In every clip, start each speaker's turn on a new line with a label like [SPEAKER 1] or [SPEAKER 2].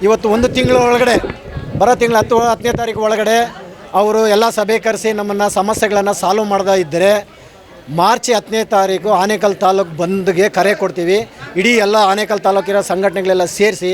[SPEAKER 1] ಇವತ್ತು 1 ತಿಂಗಳ ಒಳಗಡೆ ಬರೋ ತಿಂಗಳ 10ನೇ ತಾರೀಕು ಒಳಗಡೆ ಅವರು ಎಲ್ಲ ಸಭೆ ಕರೆಸಿ ನಮ್ಮನ್ನು ಸಮಸ್ಯೆಗಳನ್ನು ಸಾಲ್ವ್ ಮಾಡದೇ ಇದ್ದರೆ ಮಾರ್ಚ್ 10ನೇ ತಾರೀಕು ಆನೇಕಲ್ ತಾಲೂಕು ಬಂದ್ಗೆ ಕರೆ ಕೊಡ್ತೀವಿ. ಇಡೀ ಎಲ್ಲ ಆನೇಕಲ್ ತಾಲೂಕಿನ ಸಂಘಟನೆಗಳೆಲ್ಲ ಸೇರಿಸಿ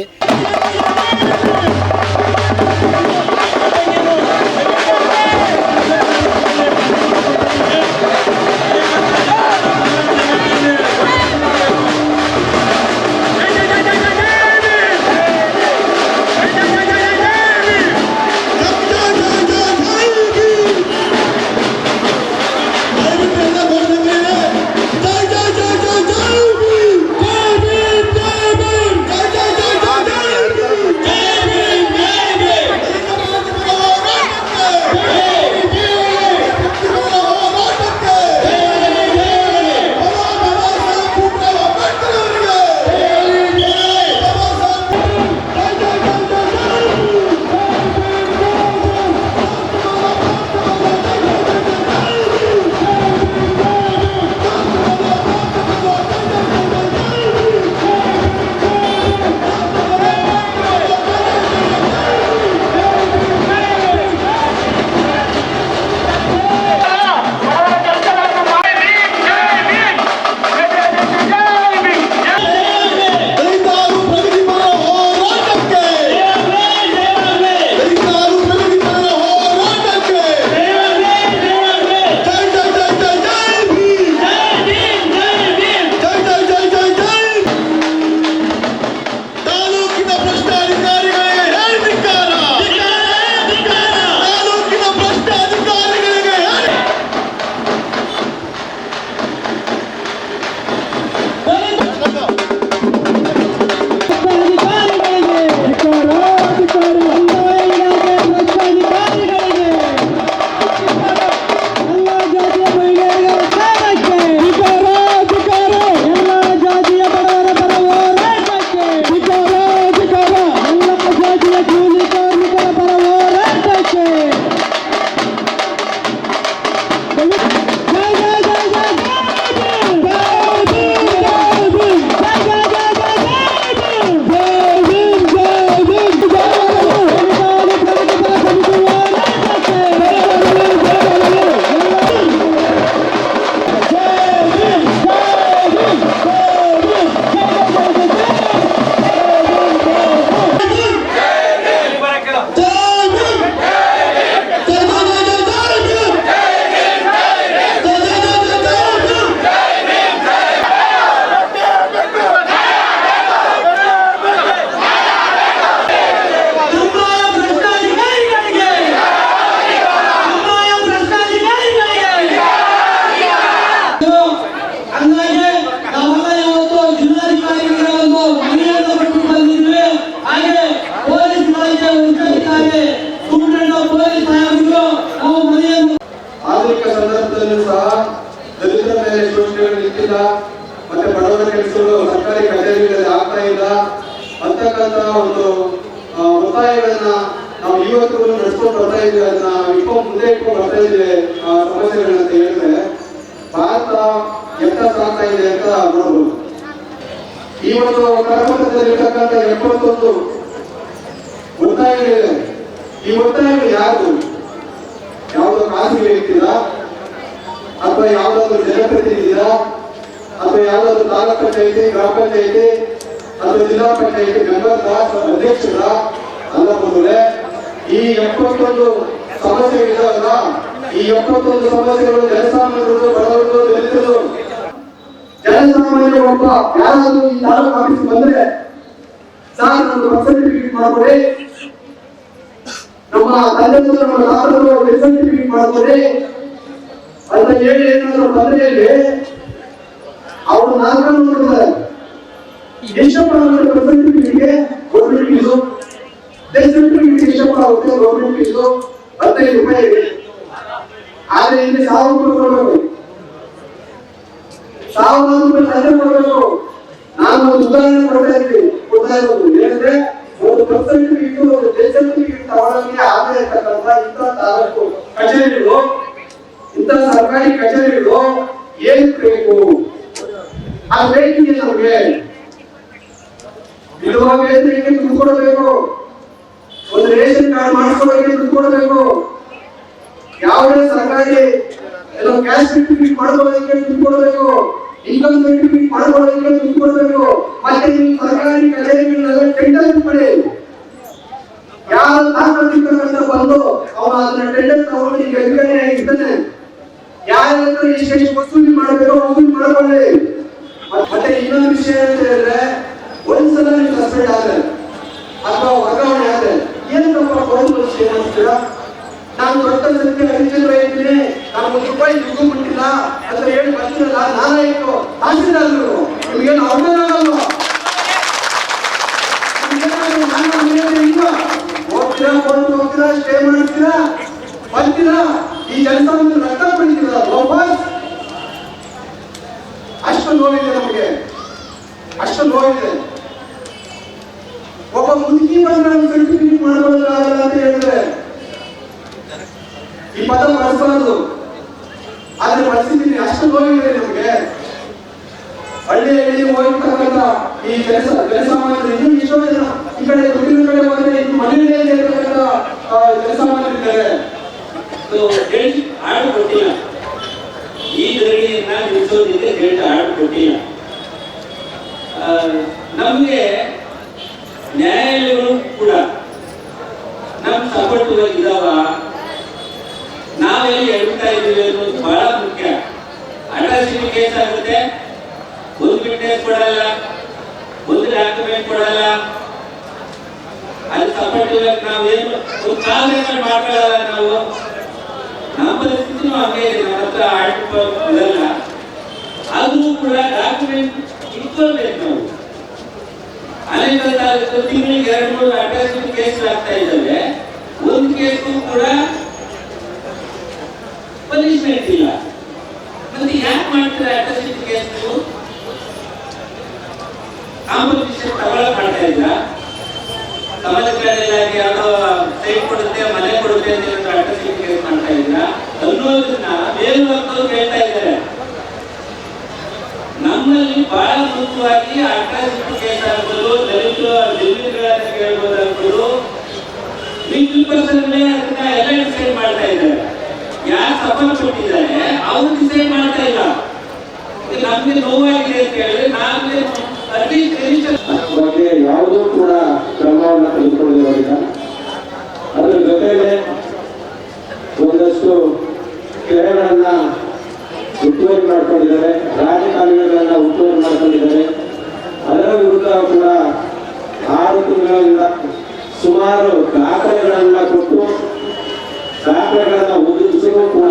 [SPEAKER 2] ಮತ್ತೆ ಬಡವರ ಕೆಲಸಗಳು ಸರ್ಕಾರಿ ಕಚೇರಿಗಳಲ್ಲಿ ಆಗ್ತಾ ಇಲ್ಲ ಅಂತಕ್ಕಂಥ ಒಂದು ಒತ್ತಾಯಗಳನ್ನ ನಾವು ಇವತ್ತು ನಡೆಸ್ಕೊಂಡು ಬರ್ತಾ ಇದ್ದೀವಿ. ಅದನ್ನ ಮುಂದೆ ಇಟ್ಕೊಂಡು ಬರ್ತಾ ಇದ್ದೀವಿ ಸಮಸ್ಯೆಗಳನ್ನ ಅಂತ ಹೇಳಿದ್ರೆ ಭಾರತ ಎತ್ತ ಸಾಗ್ತಾ ಇದೆ ಅಂತ ನೋಡ್ಬೋದು. ಈ ಒಂದು ಕರ್ನಾಟಕದಲ್ಲಿರ್ತಕ್ಕಂಥ 71 ಒತ್ತಾಯಗಳಿದೆ. ಈ ಒತ್ತಾಯಗಳು ಯಾರು? ಯಾವುದೋ ಖಾಸಗಿ ವ್ಯಕ್ತಿದ ಅಥವಾ ಯಾವುದಾದ್ರು ಜನಪ್ರತಿನಿಧಿದ ಅಥವಾ ಯಾವುದಾದ್ರು ತಾಲೂಕ್ ಪಂಚಾಯತಿ, ಗ್ರಾಮ ಪಂಚಾಯತಿ ಅಥವಾ ಜಿಲ್ಲಾ ಪಂಚಾಯತಿ ಮೆಂಬರ್ದ ಅಧ್ಯಕ್ಷರ ಅಲ್ಲ ಬಂದ್ರೆ ಈ 71 ಸಮಸ್ಯೆಗಳಿದಾವಲ್ಲ, ಈ 71 ಸಮಸ್ಯೆಗಳು ಜನಸಾಮಾನ್ಯರು, ಬಡವರು, ದಲಿತರು, ಜನಸಾಮಾನ್ಯ ಒಬ್ಬ ಯಾರಾದ್ರೂ ಈ ತಾಲೂಕು ಆಫೀಸ್ ಬಂದ್ರೆ ಸಾರ್ ನಮ್ದು ಬರ್ತ್ ಸರ್ಟಿಫಿಕೇಟ್ ಮಾಡ್ಕೊಡಿ, ನಮ್ಮ ತಂದೆಗಳು ನಮ್ಮ ತಾತರು ಡೆತ್ ಸರ್ಟಿಫಿಕೇಟ್ ಮಾಡ್ಕೊಡಿ ಅಂತ ಹೇಳಿ ಏನಾದ್ರು ಬಂದ್ರೆಯಲ್ಲಿ ಅವರು ನಾಲ್ಕು ನೋಡಿದ್ದಾರೆ. ಎಷ್ಟಪ್ಪ ಬರ್ತ್ ಸರ್ಟಿಫಿಕೇಟ್ಗೆ ಗೌರ್ಮೆಂಟ್ ಫೀಸು, ಡೆತ್ ಸರ್ಟಿಫಿಕೇಟ್ ಎಷ್ಟಪ್ಪ ಆಗುತ್ತೆ ಗೌರ್ಮೆಂಟ್ ಫೀಸು 15 ರೂಪಾಯಿ. ಆದ್ರೆ ಇಲ್ಲಿ 1000 ರೂಪಾಯಿ ಕೊಡಬೇಕು, 1000 ರೂಪಾಯಿ ತಂದೆ ಕೊಡಬೇಕು. ನಾನು ಒಂದು ಉದಾಹರಣೆ ಕೊಡ್ತಾ ಇರೋದು ಏನಂದ್ರೆ, ಒಂದು ಬರ್ತ್ ಸರ್ಟಿಫಿಕೇಟ್ ಒಂದು ಡೆತ್ ಸರ್ಟಿಫಿಕೇಟ್ ತಗೊಳ್ಳೋಕೆ ಆಗದೆ ಇರ್ತಕ್ಕಂಥ ಇಂಥ ತಾಲೂಕು ಕಚೇರಿಗಳು, ಇಂಥ ಸರ್ಕಾರಿ ಕಚೇರಿಗಳು ಏನ್ ಬೇಕು? ಆ ಬೇಕಿದೆ ನಮಗೆ ಇರುವ ವೇತನಕ್ಕೆ ದುಡ್ಡು ಕೊಡಬೇಕು, ಒಂದು ರೇಷನ್ ಕಾರ್ಡ್ ಮಾಡಿಸ್ಕೊಳ್ಳೋಕೆ ದುಡ್ಡು ಕೊಡಬೇಕು. ಯಾವುದೇ ಸರ್ಕಾರಿ ಎಲ್ಲ ಕ್ಯಾಶ್ ಸರ್ಟಿಫಿಕೇಟ್ ಮಾಡ್ಕೊಳ್ಳೋದಕ್ಕೆ ದುಡ್ಡು ಕೊಡಬೇಕು. ಇನ್ಕಮ್ ಸರ್ಟಿಫಿಕೇಟ್ ಮಾಡ್ಕೊಳ್ಳೋದಕ್ಕೆ ದುಡ್ಡು ಕೊಡಬೇಕು. ಮತ್ತೆ ನೀವು ಸರ್ಕಾರಿ ಕಚೇರಿಗಳನ್ನೆಲ್ಲ ಟೆಂಡರ್ ಮಾಡಿ ಯಾರು ತಾಕತ್ತಿರ್ತಕ್ಕಂಥ ಬಂದು ಅವನು ಅದನ್ನ ಟೆಂಡರ್ ತಗೊಂಡು ಈಗ ಎದುರುಗಡೆ ಇದ್ದಾನೆ. ಯಾರ ಹತ್ರ ಎಷ್ಟು ವಸೂಲಿ ಮಾಡಬೇಕು ವಸೂಲಿ ಮಾಡ್ಕೊಳ್ಳಿ. ಮತ್ತೆ ಇನ್ನೊಂದು ವಿಷಯ ಅಂತ ಹೇಳಿದ್ರೆ, ಒಂದ್ಸಲ ನೀವು ಸಸ್ಪೆಂಡ್ ಆದ್ರೆ ಅಥವಾ ವರ್ಗಾವಣೆ ಆದ್ರೆ ಏನಪ್ಪ ಕೊಡೋದು ವಿಷಯ ಅಂತೀರಾ? ನಾನು ದೊಡ್ಡ ಸಂಖ್ಯೆ ಅಧಿಕಾರಿ ಇದ್ದೀನಿ, ನಾನು ₹1 ದುಡ್ಡು ಮುಟ್ಟಿಲ್ಲ ಅಂತ ಹೇಳಿ ಬರ್ತೀರಲ್ಲ, ನಾನಾಯ್ತು ತಹಸೀಲ್ದಾರರು ನಿಮ್ಗೇನು ಅವಮಾನ ಆಗಲ್ವಾ? ಹೋಗ್ತೀರಾ, ಕೋರ್ಟ್ ಹೋಗ್ತೀರಾ, ಸ್ಟೇ ಮಾಡ್ತೀರಾ, ಬರ್ತೀರಾ, ಈ ಕೆಲಸ ಒಂದು ರಕ್ತ ಪಡಿತೀರಾ ವಾಪಸ್? ಅಷ್ಟು ನೋವಿದೆ ನಮಗೆ, ಅಷ್ಟು ನೋವಿದೆ. ಒಬ್ಬ ಮುದುಕಿ ಬಂದ್ರೆ ಒಂದು ಸರ್ಟಿಫಿಕೇಟ್ ಮಾಡಬಹುದಾಗಲ್ಲ ಅಂತ ಹೇಳಿದ್ರೆ ಈ ಪದ ಬಳಸಬಾರದು. ಆದ್ರೆ ಬಳಸಿದ್ದೀನಿ, ಅಷ್ಟು ನೋವಿದೆ ನಮಗೆ. ಹಳ್ಳಿಯಲ್ಲಿ ಹೋಗಿರ್ತಕ್ಕಂಥ ಈ ಜನಸಾಮಾನ್ಯರು ಇನ್ನೂ ಎಷ್ಟೋ ಜನ ಈ ಕಡೆ ದುಡ್ಡಿನ ಕಡೆ ಬಂದ್ರೆ ಇನ್ನು ಮನೆಯಲ್ಲಿ ಇರ್ತಕ್ಕಂಥ ಜನಸಾಮಾನ್ಯರಿದ್ದಾರೆ.
[SPEAKER 3] ಆರ್ಡರ್ ಕೊಟ್ಟಿಲ್ಲ, ಈ ಧರಣಿಯನ್ನ ನಿಲ್ಲಿಸೋದಿದೆ ಹೇಳಿ ಆರ್ಡರ್ ಕೊಟ್ಟಿಲ್ಲ. ನಮಗೆ ನ್ಯಾಯಾಲಯಗಳು ಕೂಡ ನಮ್ಮ ಸಪೋರ್ಟಿವಾಗಿದ್ದಾವ, ನಾವೆಲ್ಲಿ ಎಡ್ತಾ ಇದ್ದೀವಿ ಅನ್ನೋದು ಬಹಳ ಮುಖ್ಯ. ಅಟ್ರಾಸಿಟಿ ಕೇಸ್ ಆಗುತ್ತೆ, ಒಂದು ವಿಟ್ನೆಸ್ ಕೊಡಲ್ಲ, ಒಂದು ಡಾಕ್ಯುಮೆಂಟ್ ಕೊಡಲ್ಲ, ಅಲ್ಲಿ ಸಪೋರ್ಟಿವ್ ಆಗಿ ನಾವೇನು ಒಂದು ಕಾಲೇಜ್ ಮಾಡ್ಕೊಳ್ಳಲ್ಲ. ನಾವು ನಮ್ಮ ಪರಿಸ್ಥಿತಿನೂ ಹಂಗೆ ಇದೆ, ನಮ್ಮ ಹತ್ರ ಆರ್ಡರ್ ಆದ್ರೂ ಕೂಡ ಡಾಕ್ಯುಮೆಂಟ್ ಇಟ್ಕೊಳ್ಬೇಕು. ನಾವು ಅನೇಕ ತಿಂಗಳಿಗೆ 2-3 ಅಟ್ರಾಸಿಟಿ ಕೇಸ್ ಆಗ್ತಾ ಇದ್ದಾವೆ, ಒಂದು ಕೇಸು ಕೂಡ ಪನಿಷ್ಮೆಂಟ್ ಇಲ್ಲ. ಮತ್ತೆ ಯಾಕೆ ಮಾಡ್ತಾರೆ ಅಟ್ರಾಸಿಟಿ ಕೇಸ್? ಕಾಂಪನ್ಸೇಷನ್ ತಗೊಳ್ಳಕ್ ಮಾಡ್ತಾ ಇದ್ರ? ಸಮಾಜ ಕಲ್ಯಾಣ ಇಲಾಖೆ ಯಾವುದೋ ಸೈಟ್ ಕೊಡುತ್ತೆ, ಮನೆ ಕೊಡುತ್ತೆ ಅಂತ ಅಟ್ರಾಸಿಟಿ ಕೇಸ್ ಮಾಡ್ತಾ ಇದ್ರ ಅನ್ನೋದನ್ನ ಮೇಲ್ವರ್ಗದವ್ರು ಹೇಳ್ತಾ ಇದ್ದಾರೆ. ನಮ್ಮಲ್ಲಿ ಬಹಳ ಮುಖ್ಯವಾಗಿ ಅಟ್ರಾಸಿಟಿ ಕೇಸ್ ಆಗ್ಬೋದು, ದಲಿತಗಳನ್ನ ಕೇಳ್ಬೋದಾಗ್ಬೋದು, ಲಿಂಕ್ ಪರ್ಸನ್ ಅದನ್ನ ಎಲ್ಲ ಡಿಸೈಡ್ ಮಾಡ್ತಾ ಇದ್ದಾರೆ. ಯಾರು ಸಪೋರ್ಟ್ ಕೊಟ್ಟಿದ್ದಾರೆ ಅವ್ರು ಡಿಸೈಡ್ ಮಾಡ್ತಾ ಇಲ್ಲ. ನಮ್ಗೆ ನೋವಾಗಿದೆ ಅಂತ ಹೇಳಿದ್ರೆ ನಾವೇ
[SPEAKER 2] ಬಗ್ಗೆ ಯಾವುದೂ ಕೂಡ ಕ್ರಮವನ್ನು ತೆಗೆದುಕೊಳ್ಳುವುದಿಲ್ಲ. ಅದರ ಜೊತೆಗೆ ಒಂದಷ್ಟು ಕೆರೆಗಳನ್ನ ಹುಟ್ಟುವರಿ ಮಾಡ್ಕೊಂಡಿದ್ದಾರೆ, ರಾಜಕಾಲುವೆಗಳನ್ನ ಹುಟ್ಟುವರಿ ಮಾಡ್ಕೊಂಡಿದ್ದಾರೆ. ಅದರ ವಿರುದ್ಧ ಕೂಡ 6 ತಿಂಗಳಿಂದ ಸುಮಾರು ದಾಖಲೆಗಳನ್ನ ಕೊಟ್ಟು ದಾಖಲೆಗಳನ್ನ ಒದಗಿಸಲು ಕೂಡ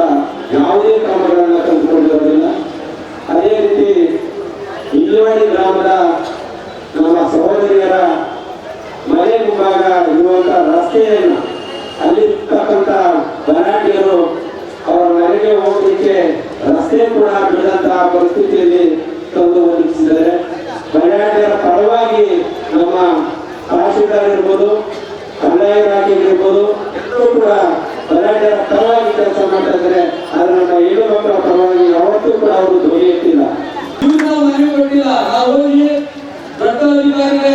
[SPEAKER 2] ಯಾವುದೇ ಕ್ರಮಗಳನ್ನ ತೆಗೆದುಕೊಂಡಿರೋದಿಲ್ಲ. ಅದೇ ರೀತಿ ಇಲ್ಲಿವಾಡಿ ಗ್ರಾಮದ ನಮ್ಮ ಸಹೋದರಿಯರ ಮನೆ ಮುಂಭಾಗ ಇರುವಂತಹ ರಸ್ತೆಯನ್ನು ಅಲ್ಲಿರ್ತಕ್ಕಂಥ ಬರಾಟಿಯರು ಅವರ ಮನೆಗೆ ಹೋಗಲಿಕ್ಕೆ ರಸ್ತೆ ಕೂಡ ಬಿಡದಂತಹ ಪರಿಸ್ಥಿತಿಯಲ್ಲಿ ತಂದು ಒದಗಿಸಿದ್ದಾರೆ. ಬರಾಟಿಯರ ಪರವಾಗಿ ನಮ್ಮ ತಹಶೀಲ್ದಾರ್ ಇರ್ಬೋದು, ಕಂದಾಯ ಇಲಾಖೆ ಇರ್ಬೋದು, ಎಲ್ಲರೂ ಕೂಡ ಬರಾಟಿಯರ ಪರವಾಗಿ ಕೆಲಸ ಮಾಡ್ತಾ ಇದ್ದಾರೆ. ಆದ್ರೆ ನಮ್ಮ ಏಳು ಮಕ್ಕಳ ಪರವಾಗಿ ಯಾವತ್ತೂ ಕೂಡ ಅವರು ಧ್ವನಿ ಎತ್ತಿಲ್ಲ.
[SPEAKER 4] ಮನೆ ಕೊಟ್ಟಿಲ್ಲ. ನಾವು ಹೋಗಿ ದೊಡ್ಡ ಅಧಿಕಾರಿಗೆ,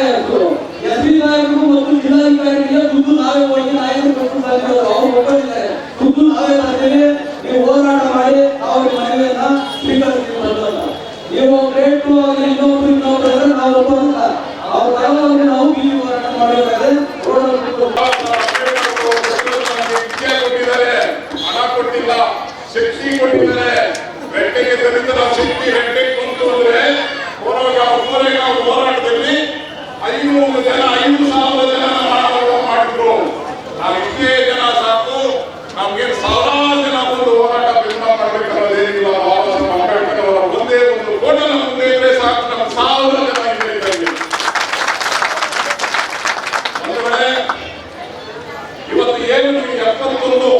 [SPEAKER 4] ಎಸ್.ಪಿ. ನಾಯಕರು ಮತ್ತು ಜಿಲ್ಲಾಧಿಕಾರಿಗೆ ದುಡ್ಡು ನಾವೇ ಹೋಗಿ ನಾಯಕರು ಕೊಟ್ಟು ಬಂದಿರೋದು. ಅವ್ರು ಒಪ್ಪಿದ್ದಾರೆ, ದುಡ್ಡು ನಾವೇ ಮಾಡ್ತೀವಿ, ನೀವು ಹೋರಾಟ ಮಾಡಿ ನಾವು ಮನವಿಯನ್ನ ಸ್ವೀಕರಿಸ್ತೀವಿ ಅನ್ನೋದನ್ನ. ನೀವು ರೇಟು ಆಗಲಿ ಇನ್ನೊಬ್ರು ನಾವು ಒಪ್ಪೋದಿಲ್ಲ. ಅವ್ರ ಪರವಾಗಿ ನಾವು ಇಲ್ಲಿ ಹೋರಾಟ ಮಾಡಬೇಕಾದ್ರೆ
[SPEAKER 5] ಹಣ ಕೊಟ್ಟಿಲ್ಲ, ಶಕ್ತಿ ಕೊಟ್ಟಿದ್ದಾರೆ. ರೆಡ್ಡಿಗೆ ದಲಿತರ ಶಕ್ತಿ ರೆಡ್ಡಿಗೆ ಬಂತು ಅಂದ್ರೆ ಹೋರಾಟದಲ್ಲಿ 500 ಜನ 5,000 ಜನ ಮಾಡಿದ್ರು. ನಾವು ಇಷ್ಟೇ ಜನ ಸಾಕು, ನಮ್ಗೇನು ಸಾವಿರಾರು ಜನ ಬಂದು ಹೋರಾಟ ಬೆಂಬಲ ಮಾಡಬೇಕನ್ನೋದೇನಿಲ್ಲ. ಬಾಬಾ ಸಾಹೇಬ್ ಅಂಬೇಡ್ಕರ್ ಅವರ ಒಂದೇ ಒಂದು ಫೋಟೋ ನಮ್ಮ ಮುಂದೆ ಇದ್ರೆ ಸಾಕು, ನಮ್ಮ 1,000 ಜನ ಇದೆ. ಒಂದು ಕಡೆ ಇವತ್ತು ಏನು 71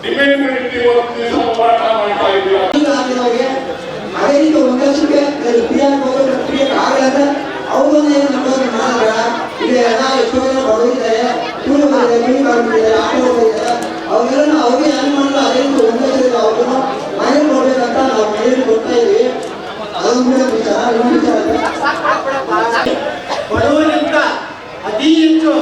[SPEAKER 5] ಡಿಬೇಟ್ ಇಟ್ಟು ಒಂದು ದಿವಸ ಹೋರಾಟ ಮಾಡ್ತಾ ಇದ್ದೀವಿ.
[SPEAKER 6] ಅದೇ ರೀತಿ ಒಂದಷ್ಟಕ್ಕೆ ಆಗಲ್ಲ ಅವ್ರನ್ನ ಏನು ನಮ್ಮೋದು ಮಾಡಿದ್ರ ಈಗ ಎಲ್ಲ ಎಷ್ಟೋ ಜನ ಬಡವಿದ್ದಾರೆ, ಕೂಲಿ ಕಾರ್ಮಿಕರಿದ್ದಾರೆ, ಆಟೋಗಳಿದ್ದಾರೆ. ಅವರೆಲ್ಲ ಅವ್ರಿಗೆ ಏನು ಮಾಡಲ್ಲ. ಅದೇ ರೀತಿ ಒಂದಷ್ಟು ಅವ್ರನ್ನ ಮನೆ ಕೊಡ್ಬೇಕಂತ ನಾವು ಮನೆಯಲ್ಲಿ ಕೊಡ್ತಾ ಇದೀವಿ. ಅದೊಂದು ವಿಚಾರ. ಇನ್ನೊಂದು ವಿಚಾರ,
[SPEAKER 1] ಬಡವರಿಗಿಂತ ಅತಿ ಹೆಚ್ಚು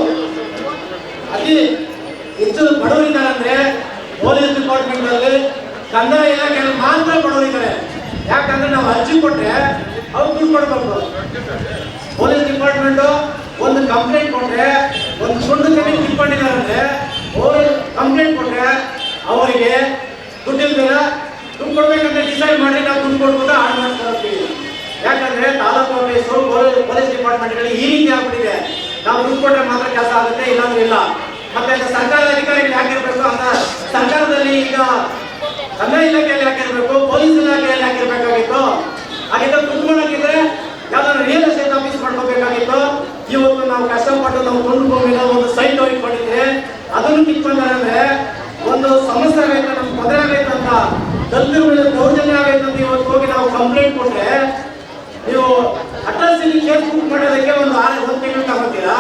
[SPEAKER 1] ಯಾಕಂದ್ರೆ ನಾವು ಅರ್ಜಿ ಕೊಟ್ಟರೆ ಅವ್ರು ದುಡ್ಡು ಕೊಡ್ಬೇಕು. ಪೊಲೀಸ್ ಡಿಪಾರ್ಟ್ಮೆಂಟು ಒಂದು ಕಂಪ್ಲೇಂಟ್ ಕೊಟ್ಟರೆ, ಒಂದು ಸುಳ್ಳು ತೆಗೆದು ತಿಳ್ಕೊಂಡಿದ್ದಾರೆ ಅಂದರೆ ಕಂಪ್ಲೇಂಟ್ ಕೊಟ್ಟರೆ ಅವರಿಗೆ ದುಡ್ಡಿಲ್ದಿರ ದುಡ್ಡು ಕೊಡ್ಬೇಕಂತ ಡಿಸೈಡ್ ಮಾಡಿ ನಾವು ದುಡ್ಡು ಕೊಡ್ಬೋದು ಆಡ್ ಮಾಡ್ಕೊಳ್ತೀವಿ. ಯಾಕಂದ್ರೆ ತಾಲೂಕು ಆಫೀಸು ಪೊಲೀಸ್ ಡಿಪಾರ್ಟ್ಮೆಂಟ್ಗಳಲ್ಲಿ ಈ ರೀತಿ ಆಗ್ಬಿಟ್ಟಿದೆ. ನಾವು ದುಡ್ಡು ಕೊಟ್ಟರೆ ಮಾತ್ರ ಕೆಲಸ ಆಗುತ್ತೆ, ಇಲ್ಲಾಂದ್ರೆ ಇಲ್ಲ. ಮತ್ತೆ ಸರ್ಕಾರದ ಅಧಿಕಾರಿಗಳು ಯಾಕಿರ್ಬೇಕು ಅಂತ ಸರ್ಕಾರದಲ್ಲಿ ಈಗ ಕಂದಾಯ ಇಲಾಖೆಯಲ್ಲಿ ಹಾಕಿರ್ಬೇಕು, ಪೊಲೀಸ್ ಇಲಾಖೆಯಲ್ಲಿ ಹಾಕಿರ್ಬೇಕಾಗಿತ್ತು. ಹಾಗಿದ್ರೆ ದುಡ್ಡು ಮಾಡೋಕ್ಕಿದ್ರೆ ಯಾವ್ದಾದ್ರು ರಿಯಲ್ ಎಸ್ಟೇಟ್ ಆಫೀಸ್ ಮಾಡ್ಕೋಬೇಕಾಗಿತ್ತು. ಇವತ್ತು ನಾವು ಕಷ್ಟಪಟ್ಟು ನಾವು ಕೊಂಡು ಭೂಮಿನ ಒಂದು ಸೈಟ್ ಇಟ್ಕೊಂಡಿದ್ರೆ ಅದನ್ನು ಕಿತ್ಕೊಂಡ್ರೆ ಅಂದ್ರೆ ಒಂದು ಸಮಸ್ಯೆ ಆಗೈತೆ, ನಮ್ಗೆ ತೊಂದರೆ ಆಗೈತೆ ಅಂತ, ದಲಿತರ ಮೇಲೆ ದೌರ್ಜನ್ಯ ಆಗೈತೆ ಅಂತ ಇವತ್ತು ಹೋಗಿ ನಾವು ಕಂಪ್ಲೇಂಟ್ ಕೊಟ್ರೆ ನೀವು ಅಟ್ರಾಸಿಟಿ ಕೇಸ್ ಬುಕ್ ಮಾಡೋದಕ್ಕೆ ಒಂದು ತಿಂಗಳು ತಗೋತೀರಾ.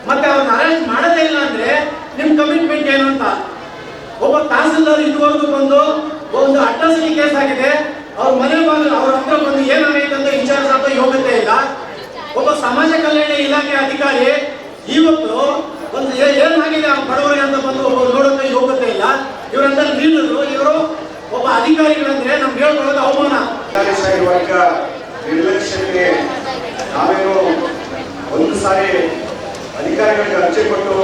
[SPEAKER 1] ಮತ್ತೆ ಅವ್ರನ್ನ ಅರೆಸ್ಟ್ ಮಾಡೋದೇ ಇಲ್ಲ ಅಂದ್ರೆ ನಿಮ್ ಕಮಿಟ್ಮೆಂಟ್ ಏನು ಅಂತ. ಒಬ್ಬ ತಹಸೀಲ್ದಾರ್ ಇದುವರೆಗೂ ಬಂದು ಒಂದು ಅಟ್ರಾಸಿಟಿ ಕೇಸ್ ಆಗಿದೆ, ಅವ್ರ ಮನೆ ಬಂದು ಅವ್ರ ಹತ್ರ ಬಂದು ಏನಾಗೈತೆ ಅಂತ ಇನ್ಚಾರ್ಜ್ ಆಗೋ ಯೋಗ್ಯತೆ ಇಲ್ಲ. ಒಬ್ಬ ಸಮಾಜ ಕಲ್ಯಾಣ ಇಲಾಖೆ ಅಧಿಕಾರಿ ಇವತ್ತು ಒಂದು ಏನಾಗಿದೆ ಆ ಬಡವರಿಗೆ ಅಂತ ಬಂದು ನೋಡೋಕೆ ಯೋಗ್ಯತೆ ಇಲ್ಲ. ಇವರಂತ ಲೀಡರು, ಇವರು ಒಬ್ಬ ಅಧಿಕಾರಿಗಳಂದ್ರೆ ನಮ್ಗೆ ಹೇಳ್ಕೊಳ್ಳೋದು ಅವಮಾನ.
[SPEAKER 2] ವರ್ಗ ನಿರ್ಲಕ್ಷ್ಯಕ್ಕೆ ನಾವೇನು ಒಂದು ಸಾರಿ ಅಧಿಕಾರಿಗಳಿಗೆ ಅರ್ಜಿ ಕೊಟ್ಟು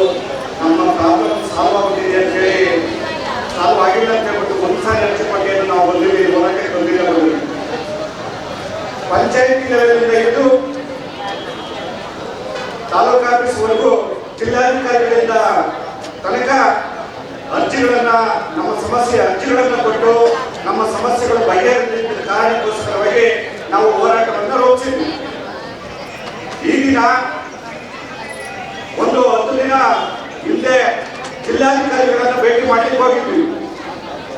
[SPEAKER 2] ನಮ್ಮ ಪ್ರಾಬ್ಲಮ್ ಸಾಲ್ವ್ ಆಗುತ್ತಿದೆ ಅಂತ ಹೇಳಿ ಸಾಲ್ವ್ ಆಗಿಲ್ಲ ಅಂತ ಹೇಳ್ಬಿಟ್ಟು ಒಂದು ಸಾರಿ ಅರ್ಜಿ ಕೊಟ್ಟು ನಾವು ಬಂದಿದ್ದೀವಿ, ಹೋರಾಟಕ್ಕೆ ಬಂದಿಲ್ಲ. ಪಂಚಾಯತಿ ಲೆವೆಲಿಂದ ಹಿಡಿದು ತಾಲೂಕು ಆಫೀಸ್ವರೆಗೂ ಜಿಲ್ಲಾಧಿಕಾರಿಗಳಿಂದ ತನಕ ಅರ್ಜಿಗಳನ್ನ ನಮ್ಮ ಅರ್ಜಿಗಳನ್ನ ಕೊಟ್ಟು ನಮ್ಮ ಸಮಸ್ಯೆಗಳು ಬಗೆಹರಿದ ಕಾರಣಕ್ಕೋಸ್ಕರವಾಗಿ ನಾವು ಹೋರಾಟವನ್ನು ರೂಪಿಸಿದ್ವಿ. ಈ ದಿನ ಒಂದು 10 ದಿನ ಹಿಂದೆ ಜಿಲ್ಲಾಧಿಕಾರಿಗಳನ್ನ ಭೇಟಿ ಮಾಡಲಿಕ್ಕೆ ಹೋಗಿದ್ವಿ.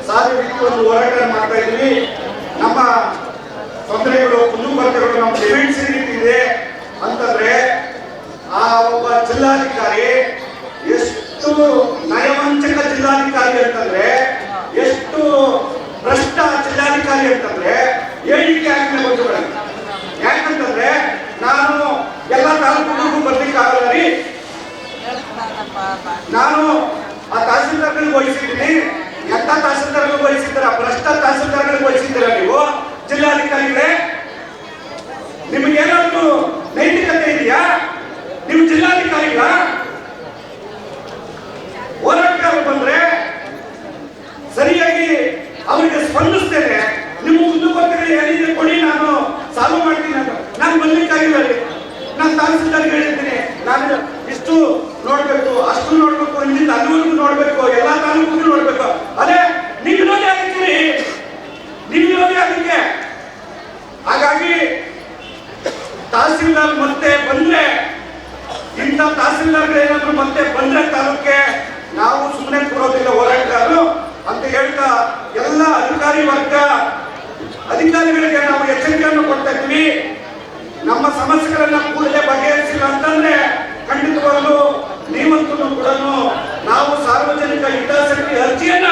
[SPEAKER 2] ಸಾರಿ ಒಂದು ಹೋರಾಟ ಮಾಡ್ತಾ ಇದ್ವಿ. ನಮ್ಮ ತೊಂದರೆಗಳು, ಕುಂದುಕೊರತೆಗಳು, ನಮ್ಮ ಡಿಮ್ಯಾಂಡ್ಸ್ ಇದೆ ಅಂತಂದ್ರೆ ಆ ಒಬ್ಬ ಜಿಲ್ಲಾಧಿಕಾರಿ ಎಷ್ಟು ನಯವಂಚಕ ಜಿಲ್ಲಾಧಿಕಾರಿ ಅಂತಂದ್ರೆ, ಎಷ್ಟು ಭ್ರಷ್ಟ ಜಿಲ್ಲಾಧಿಕಾರಿ ಅಂತಂದ್ರೆ ಹೇಳಿಕೆ ಆಗ್ಲಿ ಬಂಧುಗಳೇ. ಯಾಕಂತಂದ್ರೆ ನಾನು ಎಲ್ಲ ತಾಲೂಕುಗಳಿಗೂ ಬರ್ಲಿಕ್ಕಾಗಲ್ಲ ರೀ, ನಾನು ಆ ತಹಸೀಲ್ದಾರ್ಗಳಿಗೆ ವಹಿಸಿದ್ದೀನಿ. ಎಂತ ತಹಸೀಲ್ದಾರ್ಗಳು ವಹಿಸಿದ್ದೀರಾ? ಭ್ರಷ್ಟ ತಹಸೀಲ್ದಾರ್ಗಳಿಗೆ ವಹಿಸಿದ್ದೀರಾ ನೀವು ಜಿಲ್ಲಾಧಿಕಾರಿಗಳೇ? ನಿಮಗೇನಾದ್ರು ನೈತಿಕತೆ ಇದೆಯಾ? ನೀವು ಜಿಲ್ಲಾಧಿಕಾರಿಗಳ ಹೋರಾಟಗಾರರು ಬಂದ್ರೆ ಸರಿಯಾಗಿ ಅವರಿಗೆ ಸ್ಪಂದಿಸ್ತೇನೆ. ನಿಮ್ಮ ಕುಂದುಕೊರತೆಗಳು ಏನಿದೆ ಕೊಡಿ, ನಾನು ಸಾಲ್ವ್ ಮಾಡ್ತೀನಿ ಅಂತ. ನಾನು ಬರ್ಲಿಕ್ಕಾಗಿಲ್ಲ ರೀ. ನಾನು ತಹಸೀಲ್ದಾರ್ಗೆ ಹೇಳಿದ್ದೀನಿ, ನಾನು ಇಷ್ಟು ನೋಡ್ಬೇಕು, ಅಷ್ಟು ನೋಡ್ಬೇಕು, ಇಲ್ಲಿಂದ ಅಲ್ಲಿವರೆಗೂ ನೋಡ್ಬೇಕು, ಎಲ್ಲಾ ತಾಲೂಕು ನೋಡ್ಬೇಕು. ಅದೇ ನೀವು ಇರೋದೇ ಅದಕ್ಕೆ, ನೀವು ಇರೋದೇ ಅದಕ್ಕೆ. ಹಾಗಾಗಿ ತಹಸೀಲ್ದಾರ್ ಮತ್ತೆ ಬಂದ್ರೆ, ಇಂಥ ತಹಸೀಲ್ದಾರ್ಗಳು ಏನಾದ್ರು ಮತ್ತೆ ಬಂದ್ರೆ ತಾಲೂಕೆ ನಾವು ಸುಮ್ಮನೆ ಕೊಡೋದಿಲ್ಲ ಹೋರಾಟಗಾರರು ಅಂತ ಹೇಳ್ತಾ ಎಲ್ಲ ಅಧಿಕಾರಿ ವರ್ಗ ಅಧಿಕಾರಿಗಳಿಗೆ ನಾವು ಎಚ್ಚರಿಕೆಯನ್ನು ಕೊಡ್ತಾ ಇದ್ವಿ. ನಮ್ಮ ಸಮಸ್ಯೆಗಳನ್ನ ಕೂಡಲೇ ಬಗೆಹರಿಸಿಲ್ಲ ಅಂತಂದ್ರೆ ಖಂಡಿತವಾಗಲೂ ನೀವಂತೂ ಕೂಡ ನಾವು ಸಾರ್ವಜನಿಕ ಹಿತಾಸಕ್ತಿ ಅರ್ಜಿಯನ್ನ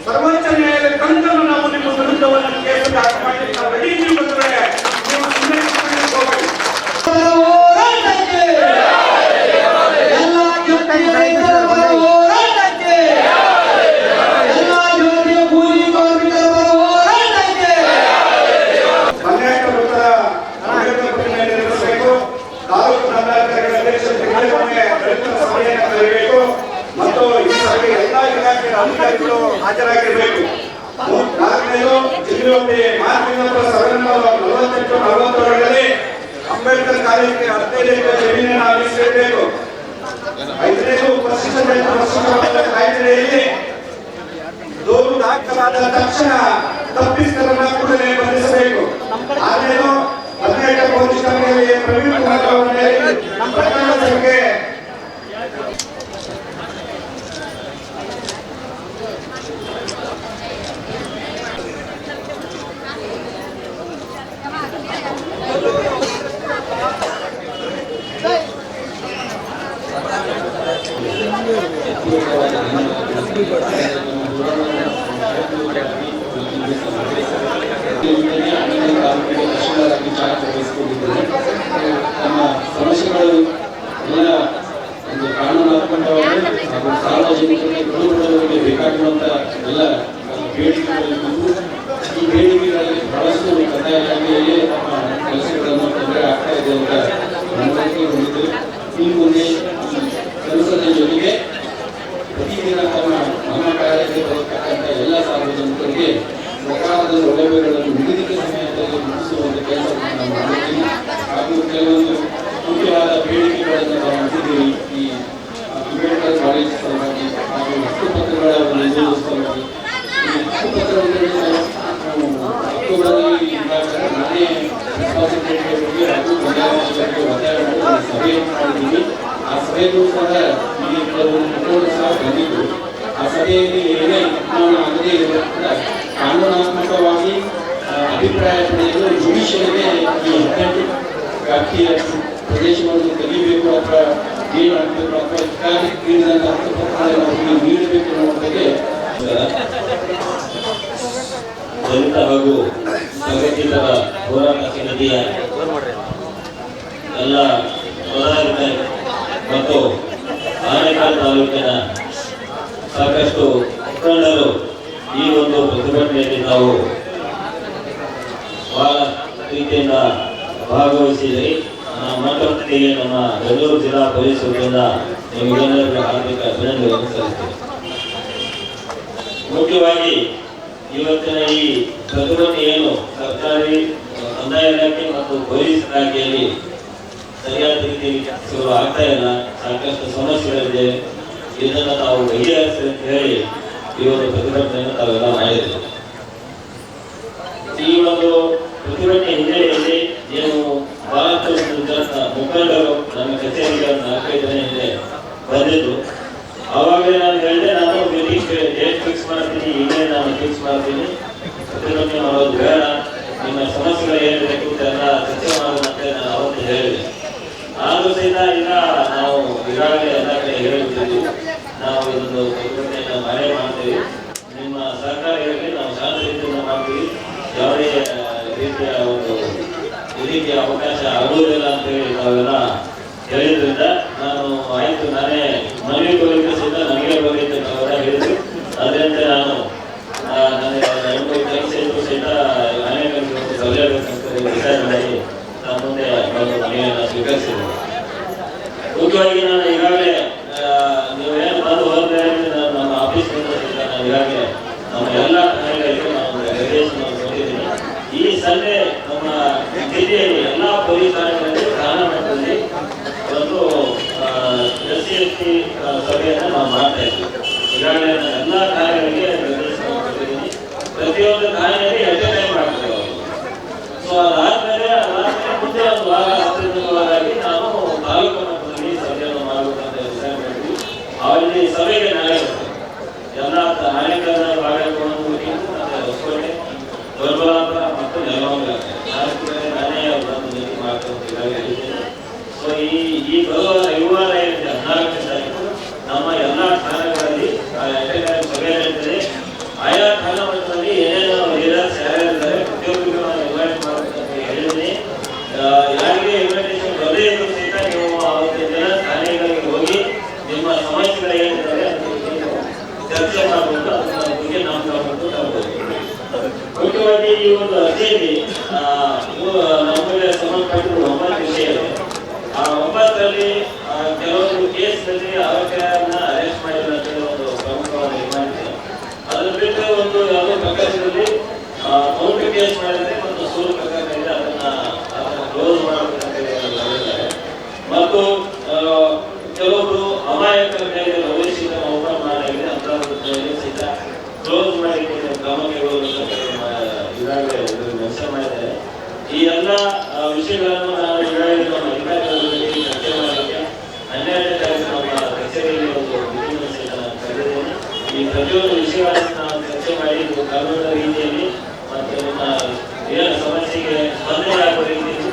[SPEAKER 2] ಸರ್ವೋಚ್ಚ ನ್ಯಾಯಾಲಯ ತನಕ ನಾವು ನಿಮ್ಮ ವಿರುದ್ಧವನ್ನು ಕೇಸ್ ದಾಖಲು ಮಾಡಲಿಕ್ಕೆ ನಾವು ರೆಡಿ ಇದ್ದೀವಿ. ಬಂದ್ರೆ ನೀವು ಸುಮ್ಮನೆ ಹೋಗಬೇಡಿ. ತಾಲೂಕು ದಂಡಾಧಿಕಾರಿಗಳ ಸಭೆಯನ್ನು ಕರೆಯಬೇಕು ಮತ್ತು ಈ ಸಭೆಗೆ ಎಲ್ಲ ಇಲಾಖೆಯ ಅಧಿಕಾರಿಗಳು ಹಾಜರಾಗಿರಬೇಕು. 4ನೇದು ಜಿಲ್ಲೆಯಲ್ಲಿ ಮಾರ್ಚ್ 1948-47 ಅಂಬೇಡ್ಕರ್ ಕಾಲೇಜಿಗೆ 15 ಎಕರೆ ಜಮೀನನ್ನು ಮೀಸಲಿಡಬೇಕು. 5ನೇದು ಪರಿಶಿಷ್ಟ ಕಾಯ್ದೆಯಲ್ಲಿ ದೂರು ದಾಖಲಾದ ತಕ್ಷಣ ತಪ್ಪಿತಸ್ಥರನ್ನ ಕೂಡಲೇ ಬಂಧಿಸಬೇಕು. 6ನೇದು 18 ಪೊಲೀಸ್ ಠಾಣೆಯಲ್ಲಿ ಪ್ರವೀಣ್ ಕುಮಾರ್ ಅವರ ಪ್ರಕರಣ ಸಂಖ್ಯೆ
[SPEAKER 4] ನಮ್ಮ ಸಮಸ್ಯೆಗಳು ಎಲ್ಲ ಒಂದು ಕಾನೂನಾತ್ಮಕವಾಗಿ ಹಾಗೂ ಸಾರ್ವಜನಿಕರಿಗೆ ಬೇಕಾಗಿರುವಂತಹ ಎಲ್ಲ ಬೇಡಿಕೆಗಳು ಈ ಬೇಡಿಕೆಗಳಲ್ಲಿ ಬಹಳಷ್ಟು
[SPEAKER 3] ಇಲಾಖೆಯಲ್ಲಿ ನಮ್ಮ ಕೆಲಸಗಳನ್ನು ತೊಂದರೆ ಆಗ್ತಾ ಇದೆ ಅಂತ ಮನವರಿಕೆ ಹೊಂದಿದ್ದು ಈ ಮುಂದೆ ಕೆಲಸದ ಜೊತೆಗೆ ಪ್ರತಿದಿನ ನಮ್ಮ ಕಾರ್ಯಕ್ಕೆ ಬರತಕ್ಕಂಥ ಎಲ್ಲ ಸಾರ್ವಜನಿಕರಿಗೆ ಸರ್ಕಾರದ ಸೌಲಭ್ಯಗಳನ್ನು ನಿಗದಿತ ಸಮಯದಲ್ಲಿ ಮುಗಿಸುವಂಥ ಕೆಲಸವನ್ನು ನಾವು ಮಾಡಿದ್ದೀವಿ. ಹಾಗೂ ಕೆಲವೊಂದು ಮುಖ್ಯವಾದ ಬೇಡಿಕೆಗಳನ್ನು ನಾವು ಹೊಂದಿದ್ದೀವಿ. ಈ ಅಂಬೇಡ್ಕರ್ ಕಾಲೇಜ್ ಸಲುವಾಗಿ ಹಾಗೂ ಹಕ್ಕುಪತ್ರಗಳ ಒಂದು ಸಲುವಾಗಿ ಈ ಹಕ್ಕುಪತ್ರವನ್ನು ಅಕ್ಟೋಬರ್ನಲ್ಲಿ ನಾನೇ ರೆಸ್ಪಾನ್ಸಿಬಿಲಿಟಿ ಹಾಗೂ ಒತ್ತಾಯ ಮಾಡಿ ಸಭೆಯನ್ನು ಮಾಡಿದ್ದೀವಿ. ಆ ಸಭೆಗೂ ಸಹ ಇಲ್ಲಿ ಕೆಲವೊಂದು ಮುಖಂಡರು ಸಹ ಬಂದಿದ್ದು ಆ ಸಭೆಯಲ್ಲಿ ಏನೇ ಉಪಯೋಗ ಆಗದೇ ಇರೋದ್ರಿಂದ ಕಾನೂನಾತ್ಮಕವಾಗಿ ಅಭಿಪ್ರಾಯ ಪಡೆಯಲು ಜುಡಿಷಿಯರಿಗೆ ಈ 18 ವ್ಯಾಪ್ತಿಯ ಪ್ರದೇಶವನ್ನು ತೆಗಿಬೇಕು ಅಥವಾ ಏನು ಆಗಬೇಕು ಅಥವಾ ಸರ್ಕಾರಕ್ಕೆ ನೀಡಿದಂಥ ಹಕ್ಕುಪತ್ರಗಳನ್ನು ನೀಡಬೇಕು ಅನ್ನೋ ಬಗ್ಗೆ
[SPEAKER 7] ದಲಿತ ಹಾಗೂ ಪ್ರಗತಿಪರ ಹೋರಾಟ ಸಮಿತಿಯ ಎಲ್ಲ ಪದಾಧಿಕಾರಿ ಮತ್ತು ಆನೇಕಲ್ ತಾಲೂಕಿನ ಸಾಕಷ್ಟು ಮುಖಂಡರು ಈ ಒಂದು ಪ್ರತಿಭಟನೆಯಲ್ಲಿ ನಾವು ಬಹಳ ರೀತಿಯಿಂದ ಭಾಗವಹಿಸಿದರೆ ಮತ್ತೊಂದಿಗೆ ನಮ್ಮ ಬೆಂಗಳೂರು ಜಿಲ್ಲಾ ಪೊಲೀಸ್ ವತಿಯಿಂದ ನಿಮಗೆಲ್ಲರಿಗೂ ಹಾರ್ದಿಕ ಅಭಿನಂದನೆಯನ್ನು ಸಲ್ಲಿಸುತ್ತೇವೆ. ಮುಖ್ಯವಾಗಿ ಇವತ್ತಿನ ಈ ಪ್ರತಿಭಟನೆ ಏನು ಸರ್ಕಾರಿ ಕಂದಾಯ ಇಲಾಖೆ ಮತ್ತು ಪೊಲೀಸ್ ಇಲಾಖೆಯಲ್ಲಿ ಸರಿಯಾದ ರೀತಿಯಲ್ಲಿ ಶುರು ಆಗ್ತಾ ಇಲ್ಲ, ಸಾಕಷ್ಟು ಸಮಸ್ಯೆಗಳಿದೆ. ಇದನ್ನು ತಾವು ಬಗೆಹರಿಸಿ ಅಂತ ಹೇಳಿ ಈ ಒಂದು ಪ್ರತಿಭಟನೆಯನ್ನು ತಾವೆಲ್ಲ ಮಾಡಿದ್ದೇವೆ. ಈ ಒಂದು ಪ್ರತಿಭಟನೆ ಹಿನ್ನೆಲೆಯಲ್ಲಿ ಏನು ಬಹಳಷ್ಟು ಮುಖಂಡರು ನಮ್ಮ ಕಚೇರಿಗೆ 4-5 ದಿನ ಹಿಂದೆ ಬಂದಿದ್ದು. ಆವಾಗಲೇ ನಾನು ಹೇಳಿದೆ, ನಾನು ಮೀಟಿಂಗ್ ಡೇಟ್ ಫಿಕ್ಸ್ ಮಾಡ್ತೀನಿ, ಈಗಲೇ ನಾನು ಫಿಕ್ಸ್ ಮಾಡ್ತೀನಿ, ಪ್ರತಿಭಟನೆ ಮಾಡೋದು ಬೇಡ, ನಿಮ್ಮ ಸಮಸ್ಯೆಗಳು ಏನಿದೆ ಎಲ್ಲ ಚರ್ಚೆ ಮಾಡೋದಂತ ನಾನು ಅವತ್ತು ಹೇಳಿದೆ. ಆದರೂ ಸಹಿತ ಈಗ ನಾವು ಈಗಾಗಲೇ ಎಲ್ಲ ಕಡೆ ಹೇಳಿದ್ದೀವಿ, ನಾವು ಇದೊಂದು ಪ್ರತಿಭಟನೆಯನ್ನು ಮಾಡ್ತೀವಿ, ನಿಮ್ಮ ಸಹಕಾರ ಇರಲಿ, ನಾವು ಶಾಂತ ರೀತಿಯಿಂದ ಮಾಡ್ತೀವಿ, ಯಾವುದೇ ರೀತಿಯ ಒಂದು ರೀತಿಯ ಅವಕಾಶ ಆಗುವುದಿಲ್ಲ ಅಂತ ಹೇಳಿ ನಾವೆಲ್ಲ ಹೇಳಿದ್ರಿಂದ ನಾನು ಆಯಿತು, ನಾನೇ ಮನವಿ ಕೊಡಲಿಕ್ಕೆ ಸಹಿತ ನನಗೆ ಬರಲಿಕ್ಕೆ ನಾವೆಲ್ಲ ಹೇಳಿದ್ರು. ಅದರಂತೆ ನಾನು ನನಗೆ ಕೆಲಸ ಇದ್ದು ಸಹಿತ ಅನೇಕ ಬರಲೇಬೇಕಂತ ವಿಚಾರ ಮಾಡಿ ನಾನು ಮುಂದೆ ಒಂದು ಮನೆಯನ್ನು ಸ್ವೀಕರಿಸಿದೆ. ಮುಖ್ಯವಾಗಿ ನಾನು ಈಗಾಗಲೇ ನೀವೇನು ಬಂದು ಹೋದ್ರೆ ನಮ್ಮ ಆಫೀಸ್ನಿಂದ ಸಹಿತ ನಾನು ಈಗಾಗಲೇ ನಮ್ಮ ಎಲ್ಲ ಠಾಣೆಗಳಿಗೆ ನಾವು ನಿರ್ದೇಶನವನ್ನು ಕೊಟ್ಟಿದ್ದೀನಿ. ಈ ಸಂಡೆ ನಮ್ಮ ಜಿಲ್ಲೆಯಲ್ಲಿ ಎಲ್ಲ ಪೊಲೀಸ್ ಠಾಣೆಗಳಲ್ಲಿ ಠಾಣಾ ಮಟ್ಟದಲ್ಲಿ ಒಂದು SC/ST ಸಭೆಯನ್ನು ನಾವು ಮಾಡ್ತಾ ಇದ್ದೀವಿ. ಈಗಾಗಲೇ ನಾನು ಎಲ್ಲ ಠಾಣೆಗಳಿಗೆ ನಿರ್ದೇಶನ ಕೊಟ್ಟಿದ್ದೀನಿ. ಪ್ರತಿಯೊಂದು ಠಾಣೆಯಲ್ಲಿ 2 ಟೈಮ್ ಮಾಡ್ತೇವೆ. ಸೊ ಅದಾದ್ಮೇಲೆ ಮುಂದೆ ಒಂದು ವಾರ 10 ದಿನಗಳಾಗಿ ನಾವು ತಾಲೂಕು ಮಟ್ಟದಲ್ಲಿ ಸಭೆಯನ್ನು ಮಾಡಬೇಕಂತ ವಿಚಾರ ಮಾಡಿದ್ವಿ. ಅವಲ್ಲಿ ಸಭೆಗೆ ನಾಳೆ ಎಲ್ಲ ಆನೇಕಲ್ ಬಾಗಲಕೋಟೆ ಮತ್ತೆ ಹೊಸಕೋಟೆ, ದೊಡ್ಡಬಳ್ಳಾಪುರ ಮತ್ತು ನೆಲಮಂಗಲ 4 ಕಡೆ ನಾನೇ ಒಂದು ನೀತಿ ಮಾಡ್ಕೊಂಡು ಈಗಾಗಲೇ ಹೇಳಿದ್ದೇನೆ. ಸೊ ಈ ಬರುವ ರವಿವಾರ 14ನೇ ತಾರೀಕು ನಮ್ಮ ಎಲ್ಲ ಠಾಣೆಗಳಲ್ಲಿ ಸಭೆ ನಡೀತದೆ. ಆಯಾ ಠಾಣಾ ಮಟ್ಟದಲ್ಲಿ ಏನೇನು ಲೀಡರ್ಸ್ ಯಾರ್ಯಾರಿದ್ದಾರೆ ಪ್ರತಿಯೊಬ್ಬರಿಗೂ ನಾನು ಇನ್ವೈಟ್ ಮಾಡಬೇಕಂತ ಹೇಳಿದ್ದೀನಿ. ಯಾರಿಗೆ ಇನ್ವಿಟೇಷನ್ ಬರದೇ ಇದ್ರೂ ಸಹಿತ ನೀವು ಅವತ್ತಿನ ದಿನ ಠಾಣೆಗಳಿಗೆ ಹೋಗಿ ನಿಮ್ಮ ಸಮಸ್ಯೆಗಳು ಏನಿದ್ದಾರೆ ಚರ್ಚೆ ಮಾಡಬೇಕು, ಅದನ್ನ ಬಗ್ಗೆ ನಾವು ತಗೊಳ್ಬೋದು. ಮುಖ್ಯವಾಗಿ ಈ ಒಂದು ಅರ್ಜಿಯಲ್ಲಿ ನಮಗೆ ಸಂಬಂಧಪಟ್ಟಿರುವ 9 ವಿಷಯ ಇದೆ. ಆ 9ರಲ್ಲಿ ಕೆಲವೊಂದು ಕೇಸ್ನಲ್ಲಿ ಆರೋಗ್ಯನ ಅರೆಸ್ಟ್ ಮಾಡಿಲ್ಲ ಅಂತ ಒಂದು ಪ್ರಮುಖವಾದ ರಿಮಾಂಡ್ ಇದೆ. ಅದನ್ನ ಬಿಟ್ಟು ಒಂದು ಯಾವುದೋ ಪ್ರಕರಣದಲ್ಲಿ ಕೌಂಟರ್ ಕೇಸ್ ಮಾಡಿದ್ರೆ ಮತ್ತು ಸೋಲು ಪ್ರಕರಣ ಇದೆ, ಅದನ್ನ ಕ್ಲೋಸ್ ಮಾಡಬೇಕಂತ ಹೇಳಿದ್ದಾರೆ. ಮತ್ತು ಕೆಲವೊಬ್ರು ಅಮಾಯಕರ ಮೇಲೆ ವಹಿಸಿದ ಓಪನ್ ಮಾಡಲಾಗಿದೆ, ಅಂತಹದ್ದು ಸಹಿತ ಕ್ಲೋಸ್ ಮಾಡಿ ಕ್ರಮ ಕೈಗೊಳ್ಳಬೇಕಂತ ಈಗಾಗಲೇ ಮೆನ್ಷನ್ ಮಾಡಿದ್ದಾರೆ. ಈ ಎಲ್ಲ ವಿಷಯಗಳನ್ನು ನಾವು ಈಗಾಗಲೇ ನಮ್ಮ ಅಧಿಕಾರಿಗಳಲ್ಲಿ ಚರ್ಚೆ ಮಾಡಲಿಕ್ಕೆ 12ನೇ ತಾರೀಕು ನಮ್ಮ ಕಚೇರಿಯಲ್ಲಿ ಒಂದು ಮೀಟಿಂಗ್ ಸಹಿತ ನಾನು ಕರೆದಿದ್ದೇನೆ. ಈ ಪ್ರತಿಯೊಂದು ವಿಷಯಗಳನ್ನು ನಾವು ಚರ್ಚೆ ಮಾಡಿ ಕಾನೂನಿನ ರೀತಿಯಲ್ಲಿ ಮತ್ತು ನಿಮ್ಮ ಏನು ಸಮಸ್ಯೆಗೆ ಸ್ಪಂದನೆ ಆಗುವ ರೀತಿಯಲ್ಲಿ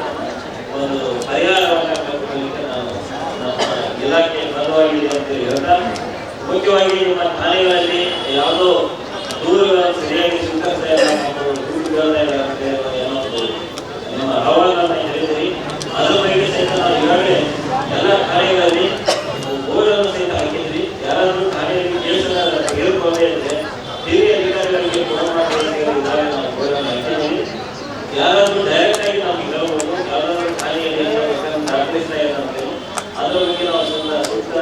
[SPEAKER 7] ಒಂದು ಪರಿಹಾರವನ್ನು ಕಂಡುಕೊಳ್ಳಲಿಕ್ಕೆ ನಾನು ನಮ್ಮ ಇಲಾಖೆ ಬಲವಾಗಿದೆ ಅಂತ ಹೇಳ್ತಾ, ಮುಖ್ಯವಾಗಿ ನಿಮ್ಮ ಠಾಣೆಗಳಲ್ಲಿ ಯಾವುದೋ ದೂರುಗಳನ್ನು ಸರಿಯಾಗಿ ಸ್ವೀಕರಿಸ್ತಾ ಇಲ್ಲ, ನಿಮ್ಮ ಅಹವಾಲನ್ನು ಹೇಳಿದ್ರಿ. ಅದರ ಬಗ್ಗೆ ಸಹಿತ ನಾವು ಈಗಾಗಲೇ ಎಲ್ಲ ಠಾಣೆಗಳಲ್ಲಿ ಬೋರ್ಡನ್ನು ಸಹಿತ ಹಾಕಿದ್ರಿ. ಯಾರಾದರೂ ಠಾಣೆಯಲ್ಲಿ ಕೇಸನ್ನು ತೆಗೆದುಕೊಂಡೇ ಇದ್ದರೆ ಹಿರಿಯ ಅಧಿಕಾರಿಗಳಿಗೆ ಫೋನ್ ಮಾಡಿ ಅದರ ಬಗ್ಗೆ ನಾವು ಸೂಕ್ತ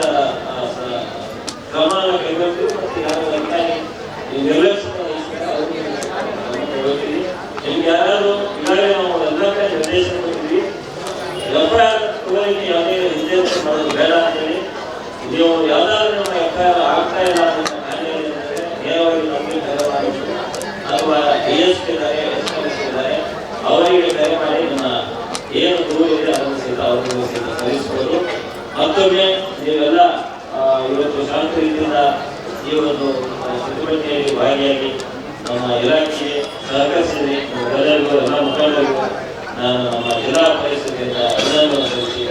[SPEAKER 7] ಕ್ರಮವನ್ನು ಕೈಗೊಳ್ತೀವಿ ಮತ್ತು ಯಾವ ಅಧಿಕಾರಿ ನಿರ್ಲಕ್ಷ್ಯ ನಿಮ್ಗೆ ಯಾರಾದರೂ ಈಗಾಗಲೇ ನಾವು ಎಲ್ಲ ಕಡೆ ನಿರ್ದೇಶನ ಕೊಟ್ಟಿದ್ವಿ. FIR ತಗೊಳ್ಳಿಕ್ಕೆ ಯಾವುದೇ ವಿದ್ಯಾರ್ಥಿ ಮಾಡೋದು ಬೇಡ ಅಂತೇಳಿ ನೀವು ಯಾವ್ದಾದ್ರು ನಮ್ಮ FIR ಆಗ್ತಾ ಇಲ್ಲ ಅಂತ ನೇರವಾಗಿ ನಮಗೆ ಕರೆ ಮಾಡಿ ಅಥವಾ DSP ಇದ್ದಾರೆ, SMS ಇದ್ದಾರೆ, ಅವರಿಗೆ ಕರೆ ಮಾಡಿ ನಿಮ್ಮ ಏನು ದೂರ ಇದೆ ಅದನ್ನು ಸಹಿತ ಅವರಿಗೆ ಸಹಿತ ಸಲ್ಲಿಸಬಹುದು. ಮತ್ತೊಮ್ಮೆ ನೀವೆಲ್ಲ ಇವತ್ತು ಶಾಂತ ರೀತಿಯಿಂದ ಈ ಒಂದು ಪ್ರತಿಭಟನೆಯಲ್ಲಿ ಭಾಗಿಯಾಗಿ ನಮ್ಮ ಇಲಾಖೆಗೆ ಸಹಕರಿಸಿದೆ. ಎಲ್ಲರಿಗೂ ಎಲ್ಲ ಮುಖಂಡರಿಗೂ ನಾನು ನಮ್ಮ ಜಿಲ್ಲಾ ಪರಿಷತ್ತಿನಿಂದ ಅಭಿನಂದನೆ ಸಲ್ಲಿಸಿ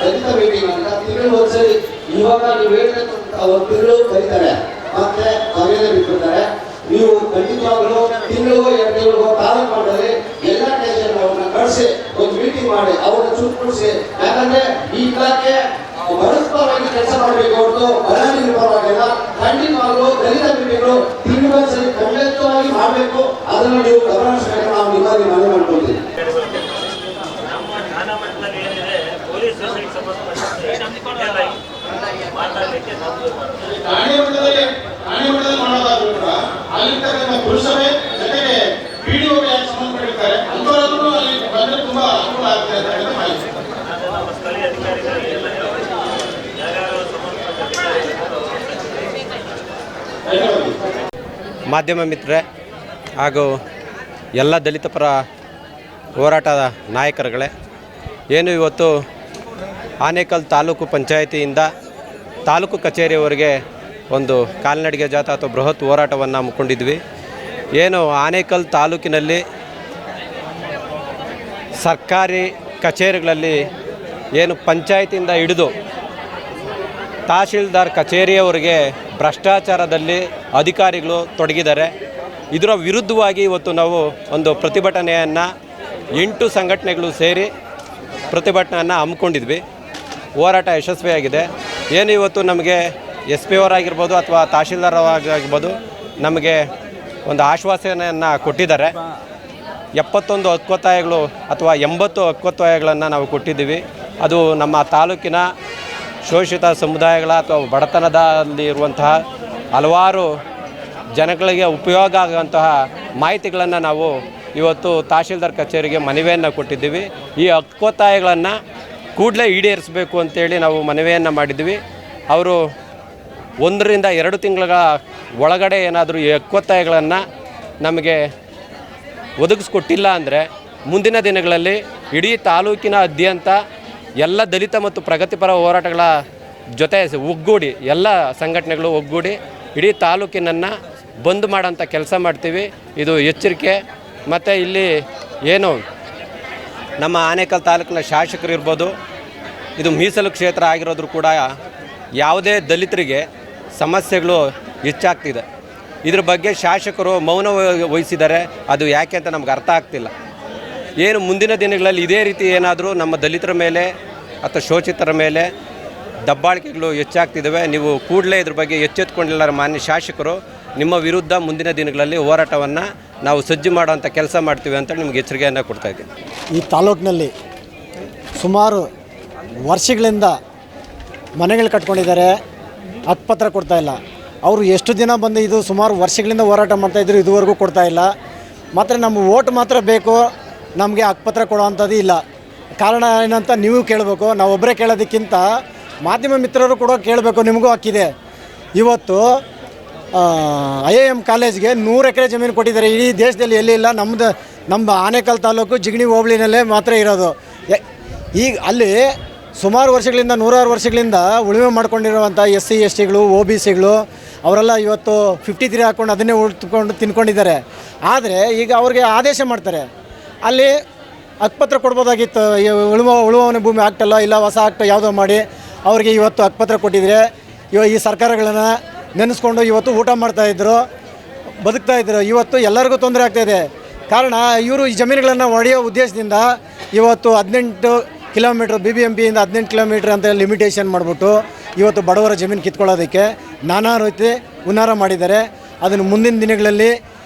[SPEAKER 6] ದಲಿತ ಮೀಟಿಂಗ್ ಅಂತ ತಿಂಗಳು ಒಂದ್ಸರಿ ಇವಾಗ ನೀವು ಹೇಳ್ಬೇಕು ಒಂದು ತಿಂಗಳು ಕರೀತಾರೆ, ಮತ್ತೆ ಮನೆಯಲ್ಲೇ ಬಿಟ್ಬಿಡ್ತಾರೆ. ನೀವು ಖಂಡಿತವಾಗ್ಲೂ ತಿಂಗಳಿಗೋ 2 ತಿಂಗಳಿಗೋ ತಾಲೂಕು ಮಟ್ಟದಲ್ಲಿ ಎಲ್ಲ ಸ್ಟೇಷನ್ ಅವ್ರನ್ನ ಕಳಿಸಿ ಒಂದು ಮೀಟಿಂಗ್ ಮಾಡಿ ಅವ್ರನ್ನ ಚುಟ್ಬಿಡಿಸಿ. ಯಾಕಂದ್ರೆ ಈ ಇಲಾಖೆ ಬಡಸ್ಪರವಾಗಿ ಕೆಲಸ ಮಾಡಬೇಕು ಹೊರತು ಬಡವರಿಗೆ ಪರವಾಗಿಲ್ಲ. ಖಂಡಿತವಾಗ್ಲೂ ದಲಿತ ಮೀಟಿಂಗ್ಗಳು ತಿಂಗಳಿಗೊಂದ್ಸರಿ ಖಂಡಿತವಾಗಿ ಮಾಡಬೇಕು. ಅದನ್ನು ನೀವು ಗಮನಿಸಬೇಕು. ನಾವು ನಿಮ್ಮಲ್ಲಿ ಮನವಿ ಮಾಡ್ಕೊಳ್ತೀವಿ.
[SPEAKER 2] ಠಾಣೆ ಮಟ್ಟದಲ್ಲಿ ಮಾಡೋದಾದ್ರೂ ಕೂಡ ಅಲ್ಲಿರ್ತಕ್ಕಂಥ ಪುರುಷರೇ ಜೊತೆಗೆ PDO ಯಾಕೆ ಸಂಬಂಧಪಟ್ಟಿರ್ತಾರೆ ಅಂತವರಾದ್ರೂ ಅಲ್ಲಿ ಬಂದ್ರೆ ತುಂಬಾ ಅನುಕೂಲ ಆಗ್ತದೆ ಅಂತ ಮಾಹಿತಿ.
[SPEAKER 8] ಮಾಧ್ಯಮ ಮಿತ್ರರೇ ಹಾಗೂ ಎಲ್ಲ ದಲಿತ ಪರ ಹೋರಾಟದ ನಾಯಕರುಗಳೇ, ಏನು ಇವತ್ತು ಆನೇಕಲ್ ತಾಲೂಕು ಪಂಚಾಯಿತಿಯಿಂದ ತಾಲೂಕು ಕಚೇರಿಯವರೆಗೆ ಒಂದು ಕಾಲ್ನಡಿಗೆ ಜಾಥಾ ಅಥವಾ ಬೃಹತ್ ಹೋರಾಟವನ್ನು ಹಮ್ಮಿಕೊಂಡಿದ್ವಿ. ಏನು ಆನೇಕಲ್ ತಾಲೂಕಿನಲ್ಲಿ ಸರ್ಕಾರಿ ಕಚೇರಿಗಳಲ್ಲಿ ಏನು ಪಂಚಾಯಿತಿಯಿಂದ ಹಿಡಿದು ತಹಶೀಲ್ದಾರ್ ಕಚೇರಿಯವರೆಗೆ ಭ್ರಷ್ಟಾಚಾರದಲ್ಲಿ ಅಧಿಕಾರಿಗಳು ತೊಡಗಿದ್ದಾರೆ. ಇದರ ವಿರುದ್ಧವಾಗಿ ಇವತ್ತು ನಾವು ಒಂದು ಪ್ರತಿಭಟನೆಯನ್ನು 8 ಸಂಘಟನೆಗಳು ಸೇರಿ ಪ್ರತಿಭಟನೆಯನ್ನು ಹಮ್ಮಿಕೊಂಡಿದ್ವಿ. ಹೋರಾಟ ಯಶಸ್ವಿಯಾಗಿದೆ. ಏನು ಇವತ್ತು ನಮಗೆ SP ಅವರಾಗಿರ್ಬೋದು ಅಥವಾ ತಹಶೀಲ್ದಾರ್ ಆಗಿರ್ಬೋದು ನಮಗೆ ಒಂದು ಆಶ್ವಾಸನೆಯನ್ನು ಕೊಟ್ಟಿದ್ದಾರೆ. 71 ಹಕ್ಕೊತ್ತಾಯಗಳು ಅಥವಾ 80 ಹಕ್ಕೊತ್ತಾಯಗಳನ್ನು ನಾವು ಕೊಟ್ಟಿದ್ದೀವಿ. ಅದು ನಮ್ಮ ತಾಲೂಕಿನ ಶೋಷಿತ ಸಮುದಾಯಗಳ ಅಥವಾ ಬಡತನದಲ್ಲಿ ಇರುವಂತಹ ಹಲವಾರು ಜನಗಳಿಗೆ ಉಪಯೋಗ ಆಗುವಂತಹ ಮಾಹಿತಿಗಳನ್ನು ನಾವು ಇವತ್ತು ತಹಶೀಲ್ದಾರ್ ಕಚೇರಿಗೆ ಮನವಿಯನ್ನು ಕೊಟ್ಟಿದ್ದೀವಿ. ಈ ಹಕ್ಕೊತ್ತಾಯಗಳನ್ನು ಕೂಡಲೇ ಈಡೇರಿಸಬೇಕು ಅಂತೇಳಿ ನಾವು ಮನವಿಯನ್ನು ಮಾಡಿದ್ವಿ. ಅವರು 1 ರಿಂದ 2 ತಿಂಗಳ ಒಳಗಡೆ ಏನಾದರೂ ಈ ಹಕ್ಕೊತ್ತಾಯಗಳನ್ನು ನಮಗೆ ಒದಗಿಸ್ಕೊಟ್ಟಿಲ್ಲ ಅಂದರೆ ಮುಂದಿನ ದಿನಗಳಲ್ಲಿ ಇಡೀ ತಾಲೂಕಿನಾದ್ಯಂತ ಎಲ್ಲ ದಲಿತ ಮತ್ತು ಪ್ರಗತಿಪರ ಹೋರಾಟಗಳ ಜೊತೆ ಒಗ್ಗೂಡಿ ಎಲ್ಲ ಸಂಘಟನೆಗಳು ಒಗ್ಗೂಡಿ ಇಡೀ ತಾಲೂಕಿನನ್ನು ಬಂದ್ ಮಾಡೋಂಥ ಕೆಲಸ ಮಾಡ್ತೀವಿ. ಇದು ಎಚ್ಚರಿಕೆ. ಮತ್ತು ಇಲ್ಲಿ ಏನು ನಮ್ಮ ಆನೇಕಲ್ ತಾಲೂಕಿನ ಶಾಸಕರು ಇರ್ಬೋದು, ಇದು ಮೀಸಲು ಕ್ಷೇತ್ರ ಆಗಿರೋದ್ರೂ ಕೂಡ ಯಾವುದೇ ದಲಿತರಿಗೆ ಸಮಸ್ಯೆಗಳು ಹೆಚ್ಚಾಗ್ತಿದೆ. ಇದ್ರ ಬಗ್ಗೆ ಶಾಸಕರು ಮೌನ ವಹಿಸಿದ್ದಾರೆ. ಅದು ಯಾಕೆ ಅಂತ ನಮ್ಗೆ ಅರ್ಥ ಆಗ್ತಿಲ್ಲ. ಏನು ಮುಂದಿನ ದಿನಗಳಲ್ಲಿ ಇದೇ ರೀತಿ ಏನಾದರೂ ನಮ್ಮ ದಲಿತರ ಮೇಲೆ ಅಥವಾ ಶೋಷಿತರ ಮೇಲೆ ದಬ್ಬಾಳಿಕೆಗಳು ಹೆಚ್ಚಾಗ್ತಿದ್ದಾವೆ. ನೀವು ಕೂಡಲೇ ಇದ್ರ ಬಗ್ಗೆ ಎಚ್ಚೆತ್ತುಕೊಂಡಿಲ್ಲ ಮಾನ್ಯ ಶಾಸಕರು, ನಿಮ್ಮ ವಿರುದ್ಧ ಮುಂದಿನ ದಿನಗಳಲ್ಲಿ ಹೋರಾಟವನ್ನು ನಾವು ಸಜ್ಜು ಮಾಡೋವಂಥ ಕೆಲಸ ಮಾಡ್ತೀವಿ ಅಂತ ನಿಮ್ಗೆ ಎಚ್ಚರಿಕೆಯನ್ನು ಕೊಡ್ತಾಯಿದ್ದೀವಿ.
[SPEAKER 1] ಈ ತಾಲೂಕಿನಲ್ಲಿ ಸುಮಾರು ವರ್ಷಗಳಿಂದ ಮನೆಗಳು ಕಟ್ಕೊಂಡಿದ್ದಾರೆ, ಹಕ್ಕುಪತ್ರ ಕೊಡ್ತಾಯಿಲ್ಲ. ಅವರು ಎಷ್ಟು ದಿನ ಬಂದು ಇದು ಸುಮಾರು ವರ್ಷಗಳಿಂದ ಹೋರಾಟ ಮಾಡ್ತಾಯಿದ್ರು, ಇದುವರೆಗೂ ಕೊಡ್ತಾಯಿಲ್ಲ. ಮಾತ್ರ ನಮ್ಮ ಓಟ್ ಮಾತ್ರ ಬೇಕು, ನಮಗೆ ಹಕ್ಕುಪತ್ರ ಕೊಡೋವಂಥದ್ದು ಇಲ್ಲ. ಕಾರಣ ಏನಂತ ನೀವು ಕೇಳಬೇಕು. ನಾವು ಒಬ್ಬರೇ ಕೇಳೋದಕ್ಕಿಂತ ಮಾಧ್ಯಮ ಮಿತ್ರರು ಕೂಡ ಕೇಳಬೇಕು. ನಿಮಗೂ ಹಕ್ಕಿದೆ. ಇವತ್ತು IIM ಕಾಲೇಜ್ಗೆ 100 ಎಕರೆ ಜಮೀನು ಕೊಟ್ಟಿದ್ದಾರೆ. ಇಡೀ ದೇಶದಲ್ಲಿ ಎಲ್ಲಿ ಇಲ್ಲ. ನಮ್ಮ ಆನೇಕಲ್ ತಾಲೂಕು ಜಿಗಣಿ ಹೋಬಳಿನಲ್ಲೇ ಮಾತ್ರ ಇರೋದು. ಈಗ ಅಲ್ಲಿ ಸುಮಾರು ವರ್ಷಗಳಿಂದ 100 ವರ್ಷಗಳಿಂದ ಉಳುಮೆ ಮಾಡ್ಕೊಂಡಿರುವಂಥ SC STಗಳು OBCಗಳು ಅವರೆಲ್ಲ ಇವತ್ತು 53 ಹಾಕ್ಕೊಂಡು ಅದನ್ನೇ ಉಳ್ಕೊಂಡು ತಿನ್ಕೊಂಡಿದ್ದಾರೆ. ಆದರೆ ಈಗ ಅವ್ರಿಗೆ ಆದೇಶ ಮಾಡ್ತಾರೆ, ಅಲ್ಲಿ ಹಕ್ಕುಪತ್ರ ಕೊಡ್ಬೋದಾಗಿತ್ತು. ಉಳುವವನ ಭೂಮಿ ಆಗ್ತಲ್ಲ, ಇಲ್ಲ ಹೊಸ ಆಕ್ಟ್ ಯಾವುದೋ ಮಾಡಿ ಅವ್ರಿಗೆ ಇವತ್ತು ಹಕ್ಕುಪತ್ರ ಕೊಟ್ಟಿದ್ರೆ ಈ ಸರ್ಕಾರಗಳನ್ನು ನೆನೆಸ್ಕೊಂಡು ಇವತ್ತು ಊಟ ಮಾಡ್ತಾಯಿದ್ರು, ಬದುಕ್ತಾಯಿದ್ರು. ಇವತ್ತು ಎಲ್ಲರಿಗೂ ತೊಂದರೆ ಆಗ್ತಾಯಿದೆ. ಕಾರಣ ಇವರು ಈ ಜಮೀನುಗಳನ್ನು ಒಡೆಯೋ ಉದ್ದೇಶದಿಂದ ಇವತ್ತು 18 ಕಿಲೋಮೀಟ್ರ್ BBMPಯಿಂದ 18 ಕಿಲೋಮೀಟ್ರ್ ಅಂತ ಲಿಮಿಟೇಷನ್ ಮಾಡಿಬಿಟ್ಟು ಇವತ್ತು ಬಡವರ ಜಮೀನು ಕಿತ್ಕೊಳ್ಳೋದಕ್ಕೆ ನಾನಾ ರೀತಿ ಹುನ್ನಾರ ಮಾಡಿದ್ದಾರೆ. ಅದನ್ನು ಮುಂದಿನ ದಿನಗಳಲ್ಲಿ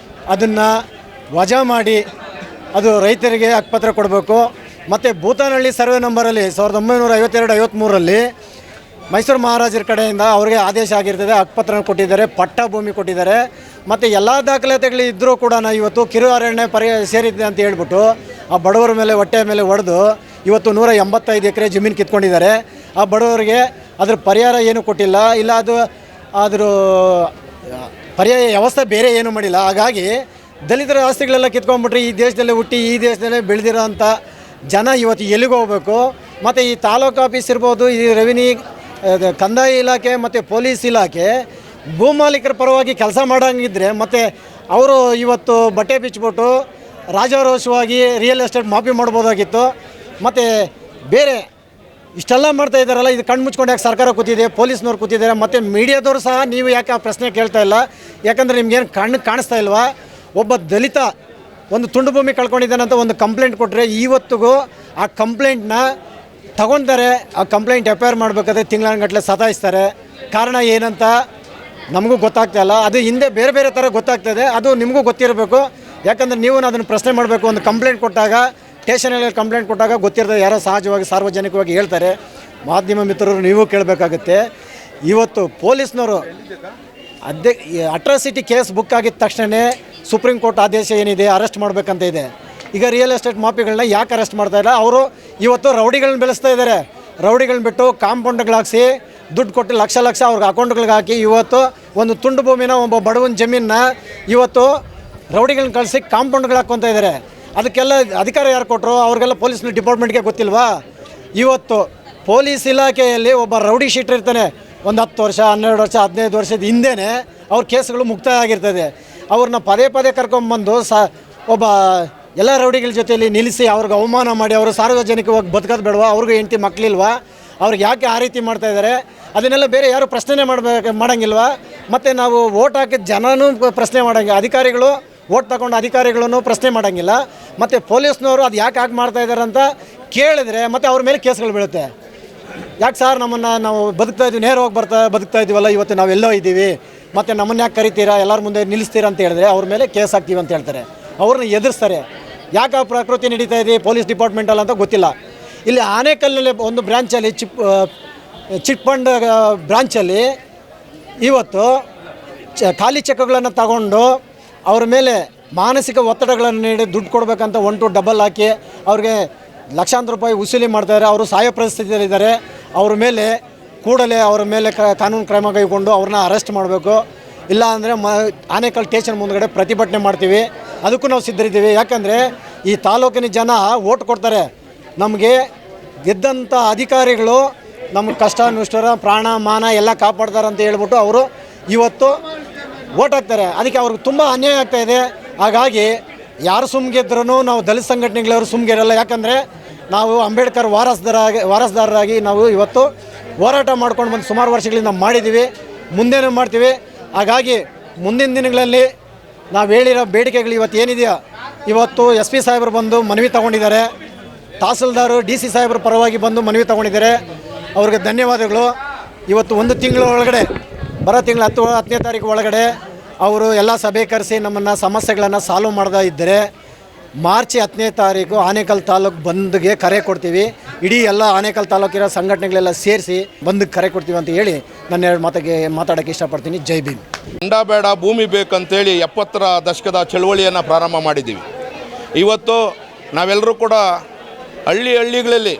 [SPEAKER 1] ಅದನ್ನು ವಜಾ ಮಾಡಿ ಅದು ರೈತರಿಗೆ ಹಕ್ಕುಪತ್ರ ಕೊಡಬೇಕು. ಮತ್ತು ಭೂತಾನಹಳ್ಳಿ ಸರ್ವೆ ನಂಬರಲ್ಲಿ 1952-53ರಲ್ಲಿ ಮೈಸೂರು ಮಹಾರಾಜರ ಕಡೆಯಿಂದ ಅವ್ರಿಗೆ ಆದೇಶ ಆಗಿರ್ತದೆ, ಹಕ್ಕುಪತ್ರ ಕೊಟ್ಟಿದ್ದಾರೆ, ಪಟ್ಟ ಭೂಮಿ ಕೊಟ್ಟಿದ್ದಾರೆ. ಮತ್ತು ಎಲ್ಲ ದಾಖಲಾತಿಗಳು ಇದ್ದರೂ ಕೂಡ ಇವತ್ತು ಕಿರು ಅರಣ್ಯ ಸೇರಿದೆ ಅಂತ ಹೇಳ್ಬಿಟ್ಟು ಆ ಬಡವರ ಮೇಲೆ ಹೊಟ್ಟೆ ಮೇಲೆ ಹೊಡೆದು ಇವತ್ತು 185 ಎಕರೆ ಜಮೀನು ಕಿತ್ಕೊಂಡಿದ್ದಾರೆ. ಆ ಬಡವರಿಗೆ ಅದ್ರ ಪರಿಹಾರ ಏನೂ ಕೊಟ್ಟಿಲ್ಲ, ಇಲ್ಲ ಅದ್ರ ಪರ್ಯಾಯ ವ್ಯವಸ್ಥೆ ಬೇರೆ ಏನೂ ಮಾಡಿಲ್ಲ. ಹಾಗಾಗಿ ದಲಿತರ ಆಸ್ತಿಗಳೆಲ್ಲ ಕಿತ್ಕೊಂಡ್ಬಿಟ್ರೆ ಈ ದೇಶದಲ್ಲೇ ಹುಟ್ಟಿ ಈ ದೇಶದಲ್ಲೇ ಬೆಳೆದಿರೋ ಅಂಥ ಜನ ಇವತ್ತು ಎಲ್ಲಿಗೆ ಹೋಗಬೇಕು? ಮತ್ತು ಈ ತಾಲೂಕು ಆಫೀಸ್ ಇರ್ಬೋದು, ಈ ರೆವಿನ್ಯೂ ಕಂದಾಯ ಇಲಾಖೆ ಮತ್ತು ಪೊಲೀಸ್ ಇಲಾಖೆ ಭೂಮಾಲೀಕರ ಪರವಾಗಿ ಕೆಲಸ ಮಾಡೋಂಗಿದ್ರೆ ಮತ್ತು ಅವರು ಇವತ್ತು ಬಟ್ಟೆ ಬಿಚ್ಚಿಬಿಟ್ಟು ರಾಜಾರೋಷವಾಗಿ ರಿಯಲ್ ಎಸ್ಟೇಟ್ ಮಾಫಿ ಮಾಡ್ಬೋದಾಗಿತ್ತು. ಮತ್ತು ಬೇರೆ ಇಷ್ಟೆಲ್ಲ ಮಾಡ್ತಾ ಇದ್ದಾರಲ್ಲ, ಇದು ಕಣ್ಣು ಮುಚ್ಕೊಂಡು ಯಾಕೆ ಸರ್ಕಾರ ಕೂತಿದೆ, ಪೊಲೀಸ್ನವ್ರು ಕೂತಿದ್ದಾರೆ, ಮತ್ತು ಮೀಡಿಯಾದವರು ಸಹ ನೀವು ಯಾಕೆ ಆ ಪ್ರಶ್ನೆ ಕೇಳ್ತಾ ಇಲ್ಲ? ಯಾಕಂದರೆ ನಿಮ್ಗೇನು ಕಣ್ಣು ಕಾಣಿಸ್ತಾ ಇಲ್ವಾ? ಒಬ್ಬ ದಲಿತ ಒಂದು ತುಂಡು ಭೂಮಿ ಕಳ್ಕೊಂಡಿದ್ದಾನಂತ ಒಂದು ಕಂಪ್ಲೇಂಟ್ ಕೊಟ್ಟರೆ ಇವತ್ತಿಗೂ ಆ ಕಂಪ್ಲೇಂಟ್ನ ತಗೊತಾರೆ. ಆ ಕಂಪ್ಲೇಂಟ್ FIR ಮಾಡಬೇಕಾದ್ರೆ ತಿಂಗಳಗಟ್ಟಲೆ ಸತಾಯಿಸ್ತಾರೆ. ಕಾರಣ ಏನಂತ ನಮಗೂ ಗೊತ್ತಾಗ್ತಾಯಿಲ್ಲ. ಅದು ಹಿಂದೆ ಬೇರೆ ಬೇರೆ ಥರ ಗೊತ್ತಾಗ್ತದೆ, ಅದು ನಿಮಗೂ ಗೊತ್ತಿರಬೇಕು. ಯಾಕಂದರೆ ನೀವು ಅದನ್ನು ಪ್ರಶ್ನೆ ಮಾಡಬೇಕು. ಒಂದು ಕಂಪ್ಲೇಂಟ್ ಕೊಟ್ಟಾಗ, ಸ್ಟೇಷನಲ್ಲಿ ಕಂಪ್ಲೇಂಟ್ ಕೊಟ್ಟಾಗ ಗೊತ್ತಿರ್ತದೆ, ಯಾರೋ ಸಹಜವಾಗಿ ಸಾರ್ವಜನಿಕವಾಗಿ ಹೇಳ್ತಾರೆ. ಮಾಧ್ಯಮ ಮಿತ್ರರು ನೀವು ಕೇಳಬೇಕಾಗುತ್ತೆ. ಇವತ್ತು ಪೊಲೀಸ್ನವರು ಅಟ್ರಾಸಿಟಿ ಕೇಸ್ ಬುಕ್ ಆಗಿದ ತಕ್ಷಣವೇ ಸುಪ್ರೀಂ ಕೋರ್ಟ್ ಆದೇಶ ಏನಿದೆ, ಅರೆಸ್ಟ್ ಮಾಡಬೇಕಂತ ಇದೆ. ಈಗ ರಿಯಲ್ ಎಸ್ಟೇಟ್ ಮಾಫಿಗಳನ್ನ ಯಾಕೆ ಅರೆಸ್ಟ್ ಮಾಡ್ತಾಯಿಲ್ಲ? ಅವರು ಇವತ್ತು ರೌಡಿಗಳನ್ನ ಬೆಳೆಸ್ತಾ ಇದ್ದಾರೆ. ರೌಡಿಗಳನ್ನ ಬಿಟ್ಟು ಕಾಂಪೌಂಡ್ಗಳಾಗಿಸಿ ದುಡ್ಡು ಕೊಟ್ಟು ಲಕ್ಷ ಅವ್ರಿಗೆ ಅಕೌಂಟ್ಗಳಿಗೆ ಹಾಕಿ ಇವತ್ತು ಒಂದು ತುಂಡು ಭೂಮಿನ, ಒಬ್ಬ ಬಡವನ ಜಮೀನನ್ನ ಇವತ್ತು ರೌಡಿಗಳನ್ನ ಕಳಿಸಿ ಕಾಂಪೌಂಡ್ಗಳು ಹಾಕ್ಕೊತಾ ಇದ್ದಾರೆ. ಅದಕ್ಕೆಲ್ಲ ಅಧಿಕಾರ ಯಾರು ಕೊಟ್ಟರು? ಅವ್ರಿಗೆಲ್ಲ ಪೊಲೀಸ್ ಡಿಪಾರ್ಟ್ಮೆಂಟ್ಗೆ ಗೊತ್ತಿಲ್ವಾ? ಇವತ್ತು ಪೊಲೀಸ್ ಇಲಾಖೆಯಲ್ಲಿ ಒಬ್ಬ ರೌಡಿ ಶೀಟರ್ ಇರ್ತಾನೆ, ಒಂದು 10 ವರ್ಷ 12 ವರ್ಷ 15 ವರ್ಷದ ಹಿಂದೆಯೇ ಅವ್ರ ಕೇಸ್ಗಳು ಮುಕ್ತಾಯ ಆಗಿರ್ತದೆ. ಅವ್ರನ್ನ ಪದೇ ಕರ್ಕೊಂಬಂದು ಒಬ್ಬ ಎಲ್ಲ ರೌಡಿಗಳ ಜೊತೆಯಲ್ಲಿ ನಿಲ್ಲಿಸಿ ಅವ್ರಿಗೆ ಅವಮಾನ ಮಾಡಿ ಅವರು ಸಾರ್ವಜನಿಕವಾಗಿ ಬದುಕೋದು ಬೇಡವಾ? ಅವ್ರಿಗೂ ಹೆಂಡತಿ ಮಕ್ಕಳಿಲ್ವಾ? ಅವ್ರಿಗೆ ಯಾಕೆ ಆ ರೀತಿ ಮಾಡ್ತಾಯಿದ್ದಾರೆ? ಅದನ್ನೆಲ್ಲ ಬೇರೆ ಯಾರು ಪ್ರಶ್ನೆ ಮಾಡೋಂಗಿಲ್ವಾ? ಮತ್ತು ನಾವು ವೋಟ್ ಹಾಕಿದ ಜನನೂ ಪ್ರಶ್ನೆ ಮಾಡೋಂಗಿಲ್ಲ, ಅಧಿಕಾರಿಗಳು ವೋಟ್ ತಗೊಂಡು ಅಧಿಕಾರಿಗಳನ್ನು ಪ್ರಶ್ನೆ ಮಾಡೋಂಗಿಲ್ಲ. ಮತ್ತು ಪೊಲೀಸ್ನವರು ಅದು ಯಾಕೆ ಮಾಡ್ತಾಯಿದ್ದಾರೆ ಅಂತ ಕೇಳಿದ್ರೆ ಮತ್ತು ಅವ್ರ ಮೇಲೆ ಕೇಸ್ಗಳು ಬೀಳುತ್ತೆ. ಯಾಕೆ ಸರ್ ನಮ್ಮನ್ನು ನಾವು ಬದುಕ್ತಾ ಇದ್ದೀವಿ, ನೇರವಾಗಿ ಬದುಕ್ತಾ ಇದ್ದೀವಲ್ಲ, ಇವತ್ತು ನಾವೆಲ್ಲೋ ಇದ್ದೀವಿ, ಮತ್ತು ನಮ್ಮನ್ನು ಯಾಕೆ ಕರಿತೀರಾ, ಎಲ್ಲರ ಮುಂದೆ ನಿಲ್ಲಿಸ್ತೀರಾ ಅಂತ ಹೇಳಿದ್ರೆ ಅವ್ರ ಮೇಲೆ ಕೇಸ್ ಹಾಕ್ತೀವಿ ಅಂತ ಹೇಳ್ತಾರೆ. ಅವ್ರನ್ನ ಎದುರಿಸ್ತಾರೆ. ಯಾಕೆ ಆ ಪ್ರಕೃತಿ ನಡೀತಾ ಇದೆ ಪೊಲೀಸ್ ಡಿಪಾರ್ಟ್ಮೆಂಟಲ್ಲಿ ಅಂತ ಗೊತ್ತಿಲ್ಲ. ಇಲ್ಲಿ ಆನೇಕಲ್ಲಲ್ಲಿ ಒಂದು ಬ್ರಾಂಚಲ್ಲಿ ಚಿಟ್ ಫಂಡ್ ಬ್ರಾಂಚಲ್ಲಿ ಇವತ್ತು ಖಾಲಿ ಚೆಕ್ಗಳನ್ನು ತಗೊಂಡು ಅವ್ರ ಮೇಲೆ ಮಾನಸಿಕ ಒತ್ತಡಗಳನ್ನು ನೀಡಿ ದುಡ್ಡು ಕೊಡಬೇಕಂತ 1 to 2 ಹಾಕಿ ಅವ್ರಿಗೆ ಲಕ್ಷಾಂತರ ರೂಪಾಯಿ ವಸೂಲಿ ಮಾಡ್ತಾರೆ. ಅವರು ಸಾಯೋ ಪರಿಸ್ಥಿತಿಯಲ್ಲಿದ್ದಾರೆ. ಅವ್ರ ಮೇಲೆ ಕೂಡಲೇ ಅವರ ಮೇಲೆ ಕಾನೂನು ಕ್ರಮ ಕೈಗೊಂಡು ಅವ್ರನ್ನ ಅರೆಸ್ಟ್ ಮಾಡಬೇಕು. ಇಲ್ಲ ಅಂದರೆ ಆನೇಕಲ್ ಸ್ಟೇಷನ್ ಮುಂದ್ಗಡೆ ಪ್ರತಿಭಟನೆ ಮಾಡ್ತೀವಿ. ಅದಕ್ಕೂ ನಾವು ಸಿದ್ಧರಿದ್ದೀವಿ. ಯಾಕಂದರೆ ಈ ತಾಲೂಕಿನ ಜನ ಓಟ್ ಕೊಡ್ತಾರೆ. ನಮಗೆ ಗೆದ್ದಂಥ ಅಧಿಕಾರಿಗಳು ನಮಗೆ ಕಷ್ಟ ನುಷ್ಟರ ಪ್ರಾಣ ಮಾನ ಎಲ್ಲ ಕಾಪಾಡ್ತಾರೆ ಅಂತ ಹೇಳ್ಬಿಟ್ಟು ಅವರು ಇವತ್ತು ಓಟ್ ಹಾಕ್ತಾರೆ. ಅದಕ್ಕೆ ಅವ್ರಿಗೆ ತುಂಬ ಅನ್ಯಾಯ ಆಗ್ತಾಯಿದೆ. ಹಾಗಾಗಿ ಯಾರು ಸುಮ್ಗೆದ್ರೂ ನಾವು ದಲಿತ ಸಂಘಟನೆಗಳವರು ಸುಮ್ಗಿರಲ್ಲ. ಯಾಕಂದರೆ ನಾವು ಅಂಬೇಡ್ಕರ್ ವಾರಸ್ದಾರರಾಗಿ ನಾವು ಇವತ್ತು ಹೋರಾಟ ಮಾಡ್ಕೊಂಡು ಬಂದು ಸುಮಾರು ವರ್ಷಗಳಿಂದ ಮಾಡಿದ್ದೀವಿ, ಮುಂದೇನೂ ಮಾಡ್ತೀವಿ. ಹಾಗಾಗಿ ಮುಂದಿನ ದಿನಗಳಲ್ಲಿ ನಾವು ಹೇಳಿರೋ ಬೇಡಿಕೆಗಳು ಇವತ್ತು ಏನಿದೆಯೋ, ಇವತ್ತು SP ಸಾಹೇಬರು ಬಂದು ಮನವಿ ತಗೊಂಡಿದ್ದಾರೆ, ತಹಸೀಲ್ದಾರು DC ಸಾಹೇಬರ ಪರವಾಗಿ ಬಂದು ಮನವಿ ತಗೊಂಡಿದ್ದಾರೆ. ಅವ್ರಿಗೆ ಧನ್ಯವಾದಗಳು. ಇವತ್ತು 1 ತಿಂಗಳ ಒಳಗಡೆ, ಬರೋ ತಿಂಗಳ 10ನೇ ತಾರೀಕು ಒಳಗಡೆ ಅವರು ಎಲ್ಲ ಸಭೆ ಕರೆಸಿ ನಮ್ಮನ್ನು ಸಮಸ್ಯೆಗಳನ್ನು ಸಾಲ್ವ್ ಮಾಡದೇ ಇದ್ದರೆ ಮಾರ್ಚ್ 10ನೇ ತಾರೀಕು ಆನೇಕಲ್ ತಾಲೂಕು ಬಂದ್ಗೆ ಕರೆ ಕೊಡ್ತೀವಿ. ಇಡೀ ಎಲ್ಲ ಆನೇಕಲ್ ತಾಲೂಕಿನ ಸಂಘಟನೆಗಳೆಲ್ಲ ಸೇರಿಸಿ ಬಂದ್ಗೆ ಕರೆ ಕೊಡ್ತೀವಿ ಅಂತ ಹೇಳಿ ನನ್ನ 2 ಮಾತಾಡೋಕ್ಕೆ ಇಷ್ಟಪಡ್ತೀನಿ. ಜೈ ಭೀಮ್.
[SPEAKER 5] ಗಂಡ ಬೇಡ ಭೂಮಿ ಬೇಕಂತೇಳಿ 70ರ ದಶಕದ ಚಳುವಳಿಯನ್ನು ಪ್ರಾರಂಭ ಮಾಡಿದ್ದೀವಿ. ಇವತ್ತು ನಾವೆಲ್ಲರೂ ಕೂಡ ಹಳ್ಳಿಗಳಲ್ಲಿ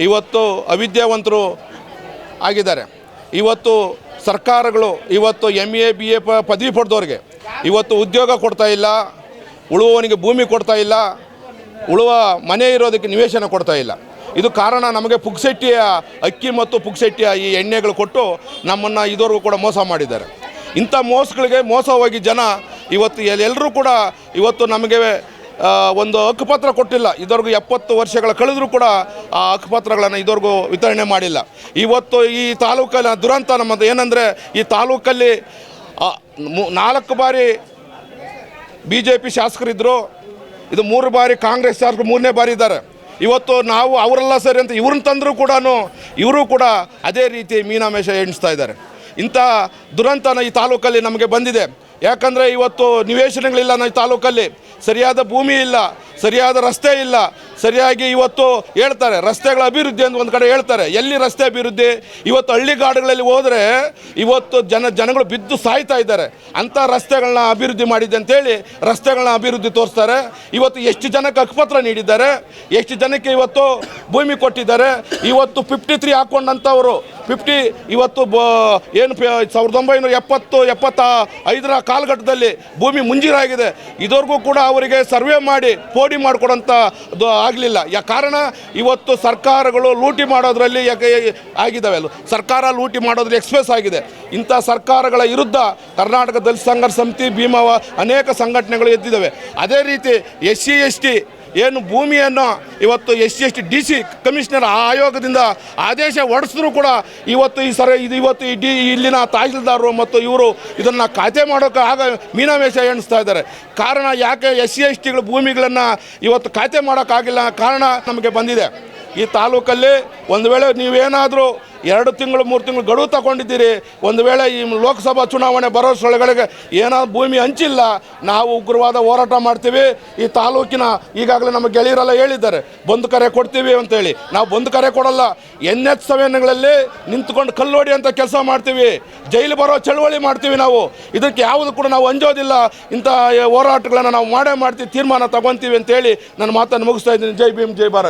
[SPEAKER 5] ಇವತ್ತು ಅವಿದ್ಯಾವಂತರು ಆಗಿದ್ದಾರೆ. ಇವತ್ತು ಸರ್ಕಾರಗಳು ಇವತ್ತು MA BA ಪದವಿ ಪಡೆದವ್ರಿಗೆ ಇವತ್ತು ಉದ್ಯೋಗ ಕೊಡ್ತಾ ಇಲ್ಲ, ಉಳುವವನಿಗೆ ಭೂಮಿ ಕೊಡ್ತಾ ಇಲ್ಲ, ಉಳುವ ಮನೆ ಇರೋದಕ್ಕೆ ನಿವೇಶನ ಕೊಡ್ತಾ ಇಲ್ಲ. ಇದು ಕಾರಣ ನಮಗೆ ಪುಕ್ಸೆಟ್ಟಿಯ ಅಕ್ಕಿ ಮತ್ತು ಪುಕ್ಸೆಟ್ಟಿಯ ಈ ಎಣ್ಣೆಗಳು ಕೊಟ್ಟು ನಮ್ಮನ್ನು ಇದುವರೆಗೂ ಕೂಡ ಮೋಸ ಮಾಡಿದ್ದಾರೆ. ಇಂಥ ಮೋಸಗಳಿಗೆ ಮೋಸ ಹೋಗಿ ಜನ ಇವತ್ತು ಎಲ್ಲರೂ ಕೂಡ ಇವತ್ತು ನಮಗೆ ಒಂದು ಹಕ್ಕುಪತ್ರ ಕೊಟ್ಟಿಲ್ಲ. ಇದುವರೆಗೂ 70 ವರ್ಷಗಳ ಕಳೆದರೂ ಕೂಡ ಆ ಹಕ್ಕುಪತ್ರಗಳನ್ನು ಇದುವರೆಗೂ ವಿತರಣೆ ಮಾಡಿಲ್ಲ. ಇವತ್ತು ಈ ತಾಲೂಕಲ್ಲಿ ದುರಂತ ನಮ್ಮದು ಏನಂದರೆ, ಈ ತಾಲೂಕಲ್ಲಿ 4 ಬಾರಿ BJP ಶಾಸಕರಿದ್ದರು, ಇದು 3 ಬಾರಿ ಕಾಂಗ್ರೆಸ್ ಶಾಸಕರು 3ನೇ ಬಾರಿ ಇದ್ದಾರೆ. ಇವತ್ತು ನಾವು ಅವರೆಲ್ಲ ಸರಿ ಅಂತ ಇವ್ರನ್ನ ತಂದರೂ ಕೂಡ ಇವರು ಕೂಡ ಅದೇ ರೀತಿ ಮೀನಾಮೇಷ ಎಣಿಸ್ತಾ ಇದ್ದಾರೆ. ಇಂಥ ದುರಂತನ ಈ ತಾಲೂಕಲ್ಲಿ ನಮಗೆ ಬಂದಿದೆ. ಯಾಕಂದರೆ ಇವತ್ತು ನಿವೇಶನಗಳಿಲ್ಲ ನಮ್ಮ ತಾಲೂಕಲ್ಲಿ, ಸರಿಯಾದ ಭೂಮಿ ಇಲ್ಲ, ಸರಿಯಾದ ರಸ್ತೆ ಇಲ್ಲ, ಸರಿಯಾಗಿ ಇವತ್ತು ಹೇಳ್ತಾರೆ ರಸ್ತೆಗಳ ಅಭಿವೃದ್ಧಿ ಅಂತ ಒಂದು ಕಡೆ ಹೇಳ್ತಾರೆ. ಎಲ್ಲಿ ರಸ್ತೆ ಅಭಿವೃದ್ಧಿ? ಇವತ್ತು ಹಳ್ಳಿಗಾಡುಗಳಲ್ಲಿ ಹೋದರೆ ಇವತ್ತು ಜನಗಳು ಬಿದ್ದು ಸಾಯ್ತಾ ಇದ್ದಾರೆ. ಅಂಥ ರಸ್ತೆಗಳನ್ನ ಅಭಿವೃದ್ಧಿ ಮಾಡಿದ್ದೆ ಅಂತೇಳಿ ರಸ್ತೆಗಳನ್ನ ಅಭಿವೃದ್ಧಿ ತೋರಿಸ್ತಾರೆ. ಇವತ್ತು ಎಷ್ಟು ಜನಕ್ಕೆ ಹಕ್ಕುಪತ್ರ ನೀಡಿದ್ದಾರೆ, ಎಷ್ಟು ಜನಕ್ಕೆ ಇವತ್ತು ಭೂಮಿ ಕೊಟ್ಟಿದ್ದಾರೆ. ಇವತ್ತು 53 ಹಾಕ್ಕೊಂಡಂಥವರು 50 ಇವತ್ತು ಏನು 1970-75 ಕಾಲಘಟ್ಟದಲ್ಲಿ ಭೂಮಿ ಮುಂಜೀರಾಗಿದೆ. ಇದುವರೆಗೂ ಕೂಡ ಅವರಿಗೆ ಸರ್ವೆ ಮಾಡಿ ಪೋಡಿ ಮಾಡಿಕೊಡೋಂಥದ್ದು ಆಗಲಿಲ್ಲ. ಕಾರಣ ಇವತ್ತು ಸರ್ಕಾರಗಳು ಲೂಟಿ ಮಾಡೋದ್ರಲ್ಲಿ ಆಗಿದ್ದಾವೆ. ಸರ್ಕಾರ ಲೂಟಿ ಮಾಡೋದ್ರಲ್ಲಿ ಎಕ್ಸ್ಪ್ರೆಸ್ ಆಗಿದೆ. ಇಂಥ ಸರ್ಕಾರಗಳ ವಿರುದ್ಧ ಕರ್ನಾಟಕ ದಲಿತ ಸಂಘರ್ಷ ಸಮಿತಿ, ಭೀಮವ ಅನೇಕ ಸಂಘಟನೆಗಳು ಎದ್ದಿದ್ದಾವೆ. ಅದೇ ರೀತಿ SC/ST ಏನು ಭೂಮಿಯನ್ನು ಇವತ್ತು SC/ST DC ಕಮಿಷನರ್ ಆಯೋಗದಿಂದ ಆದೇಶ ಹೊರಡಿಸಿದ್ರು ಕೂಡ ಇವತ್ತು ಇವತ್ತು ಇಲ್ಲಿನ ತಹಸೀಲ್ದಾರರು ಮತ್ತು ಇವರು ಇದನ್ನು ಖಾತೆ ಮಾಡೋಕ್ಕೆ ಮೀನಾಮೇಷ ಎಣಿಸ್ತಾ ಇದ್ದಾರೆ. ಕಾರಣ ಯಾಕೆ SC/STಗಳ ಭೂಮಿಗಳನ್ನು ಇವತ್ತು ಖಾತೆ ಮಾಡೋಕ್ಕಾಗಿಲ್ಲ? ಕಾರಣ ನಮಗೆ ಬಂದಿದೆ. ಈ ತಾಲೂಕಲ್ಲಿ ಒಂದು ವೇಳೆ ನೀವೇನಾದರೂ 2 ತಿಂಗಳು 3 ತಿಂಗಳು ಗಡುವು ತಗೊಂಡಿದ್ದೀರಿ, ಒಂದು ವೇಳೆ ಈ ಲೋಕಸಭಾ ಚುನಾವಣೆ ಬರೋಷ್ಟರೊಳಗಡೆ ಏನಾದ್ರು ಭೂಮಿ ಹಂಚಿಲ್ಲ, ನಾವು ಉಗ್ರವಾದ ಹೋರಾಟ ಮಾಡ್ತೀವಿ. ಈ ತಾಲೂಕಿನ ಈಗಾಗಲೇ ನಮ್ಮ ಗೆಳೆಯರೆಲ್ಲ ಹೇಳಿದ್ದಾರೆ ಬಂದು ಕರೆ ಕೊಡ್ತೀವಿ ಅಂತೇಳಿ. ನಾವು ಬಂದು ಕರೆ ಕೊಡಲ್ಲ. NH7ಗಳಲ್ಲಿ ನಿಂತ್ಕೊಂಡು ಕಲ್ಲೋಡಿ ಅಂತ ಕೆಲಸ ಮಾಡ್ತೀವಿ, ಜೈಲು ಬರೋ ಚಳವಳಿ ಮಾಡ್ತೀವಿ. ನಾವು ಇದಕ್ಕೆ ಯಾವುದು ಕೂಡ ನಾವು ಅಂಜೋದಿಲ್ಲ. ಇಂಥ ಹೋರಾಟಗಳನ್ನು ನಾವು ಮಾಡೇ ಮಾಡ್ತೀವಿ, ತೀರ್ಮಾನ ತಗೊತೀವಿ ಅಂತೇಳಿ ನನ್ನ ಮಾತನ್ನು ಮುಗಿಸ್ತಾ ಇದ್ದೀನಿ. ಜೈ ಭೀಮ್, ಜೈ ಭಾರತ್.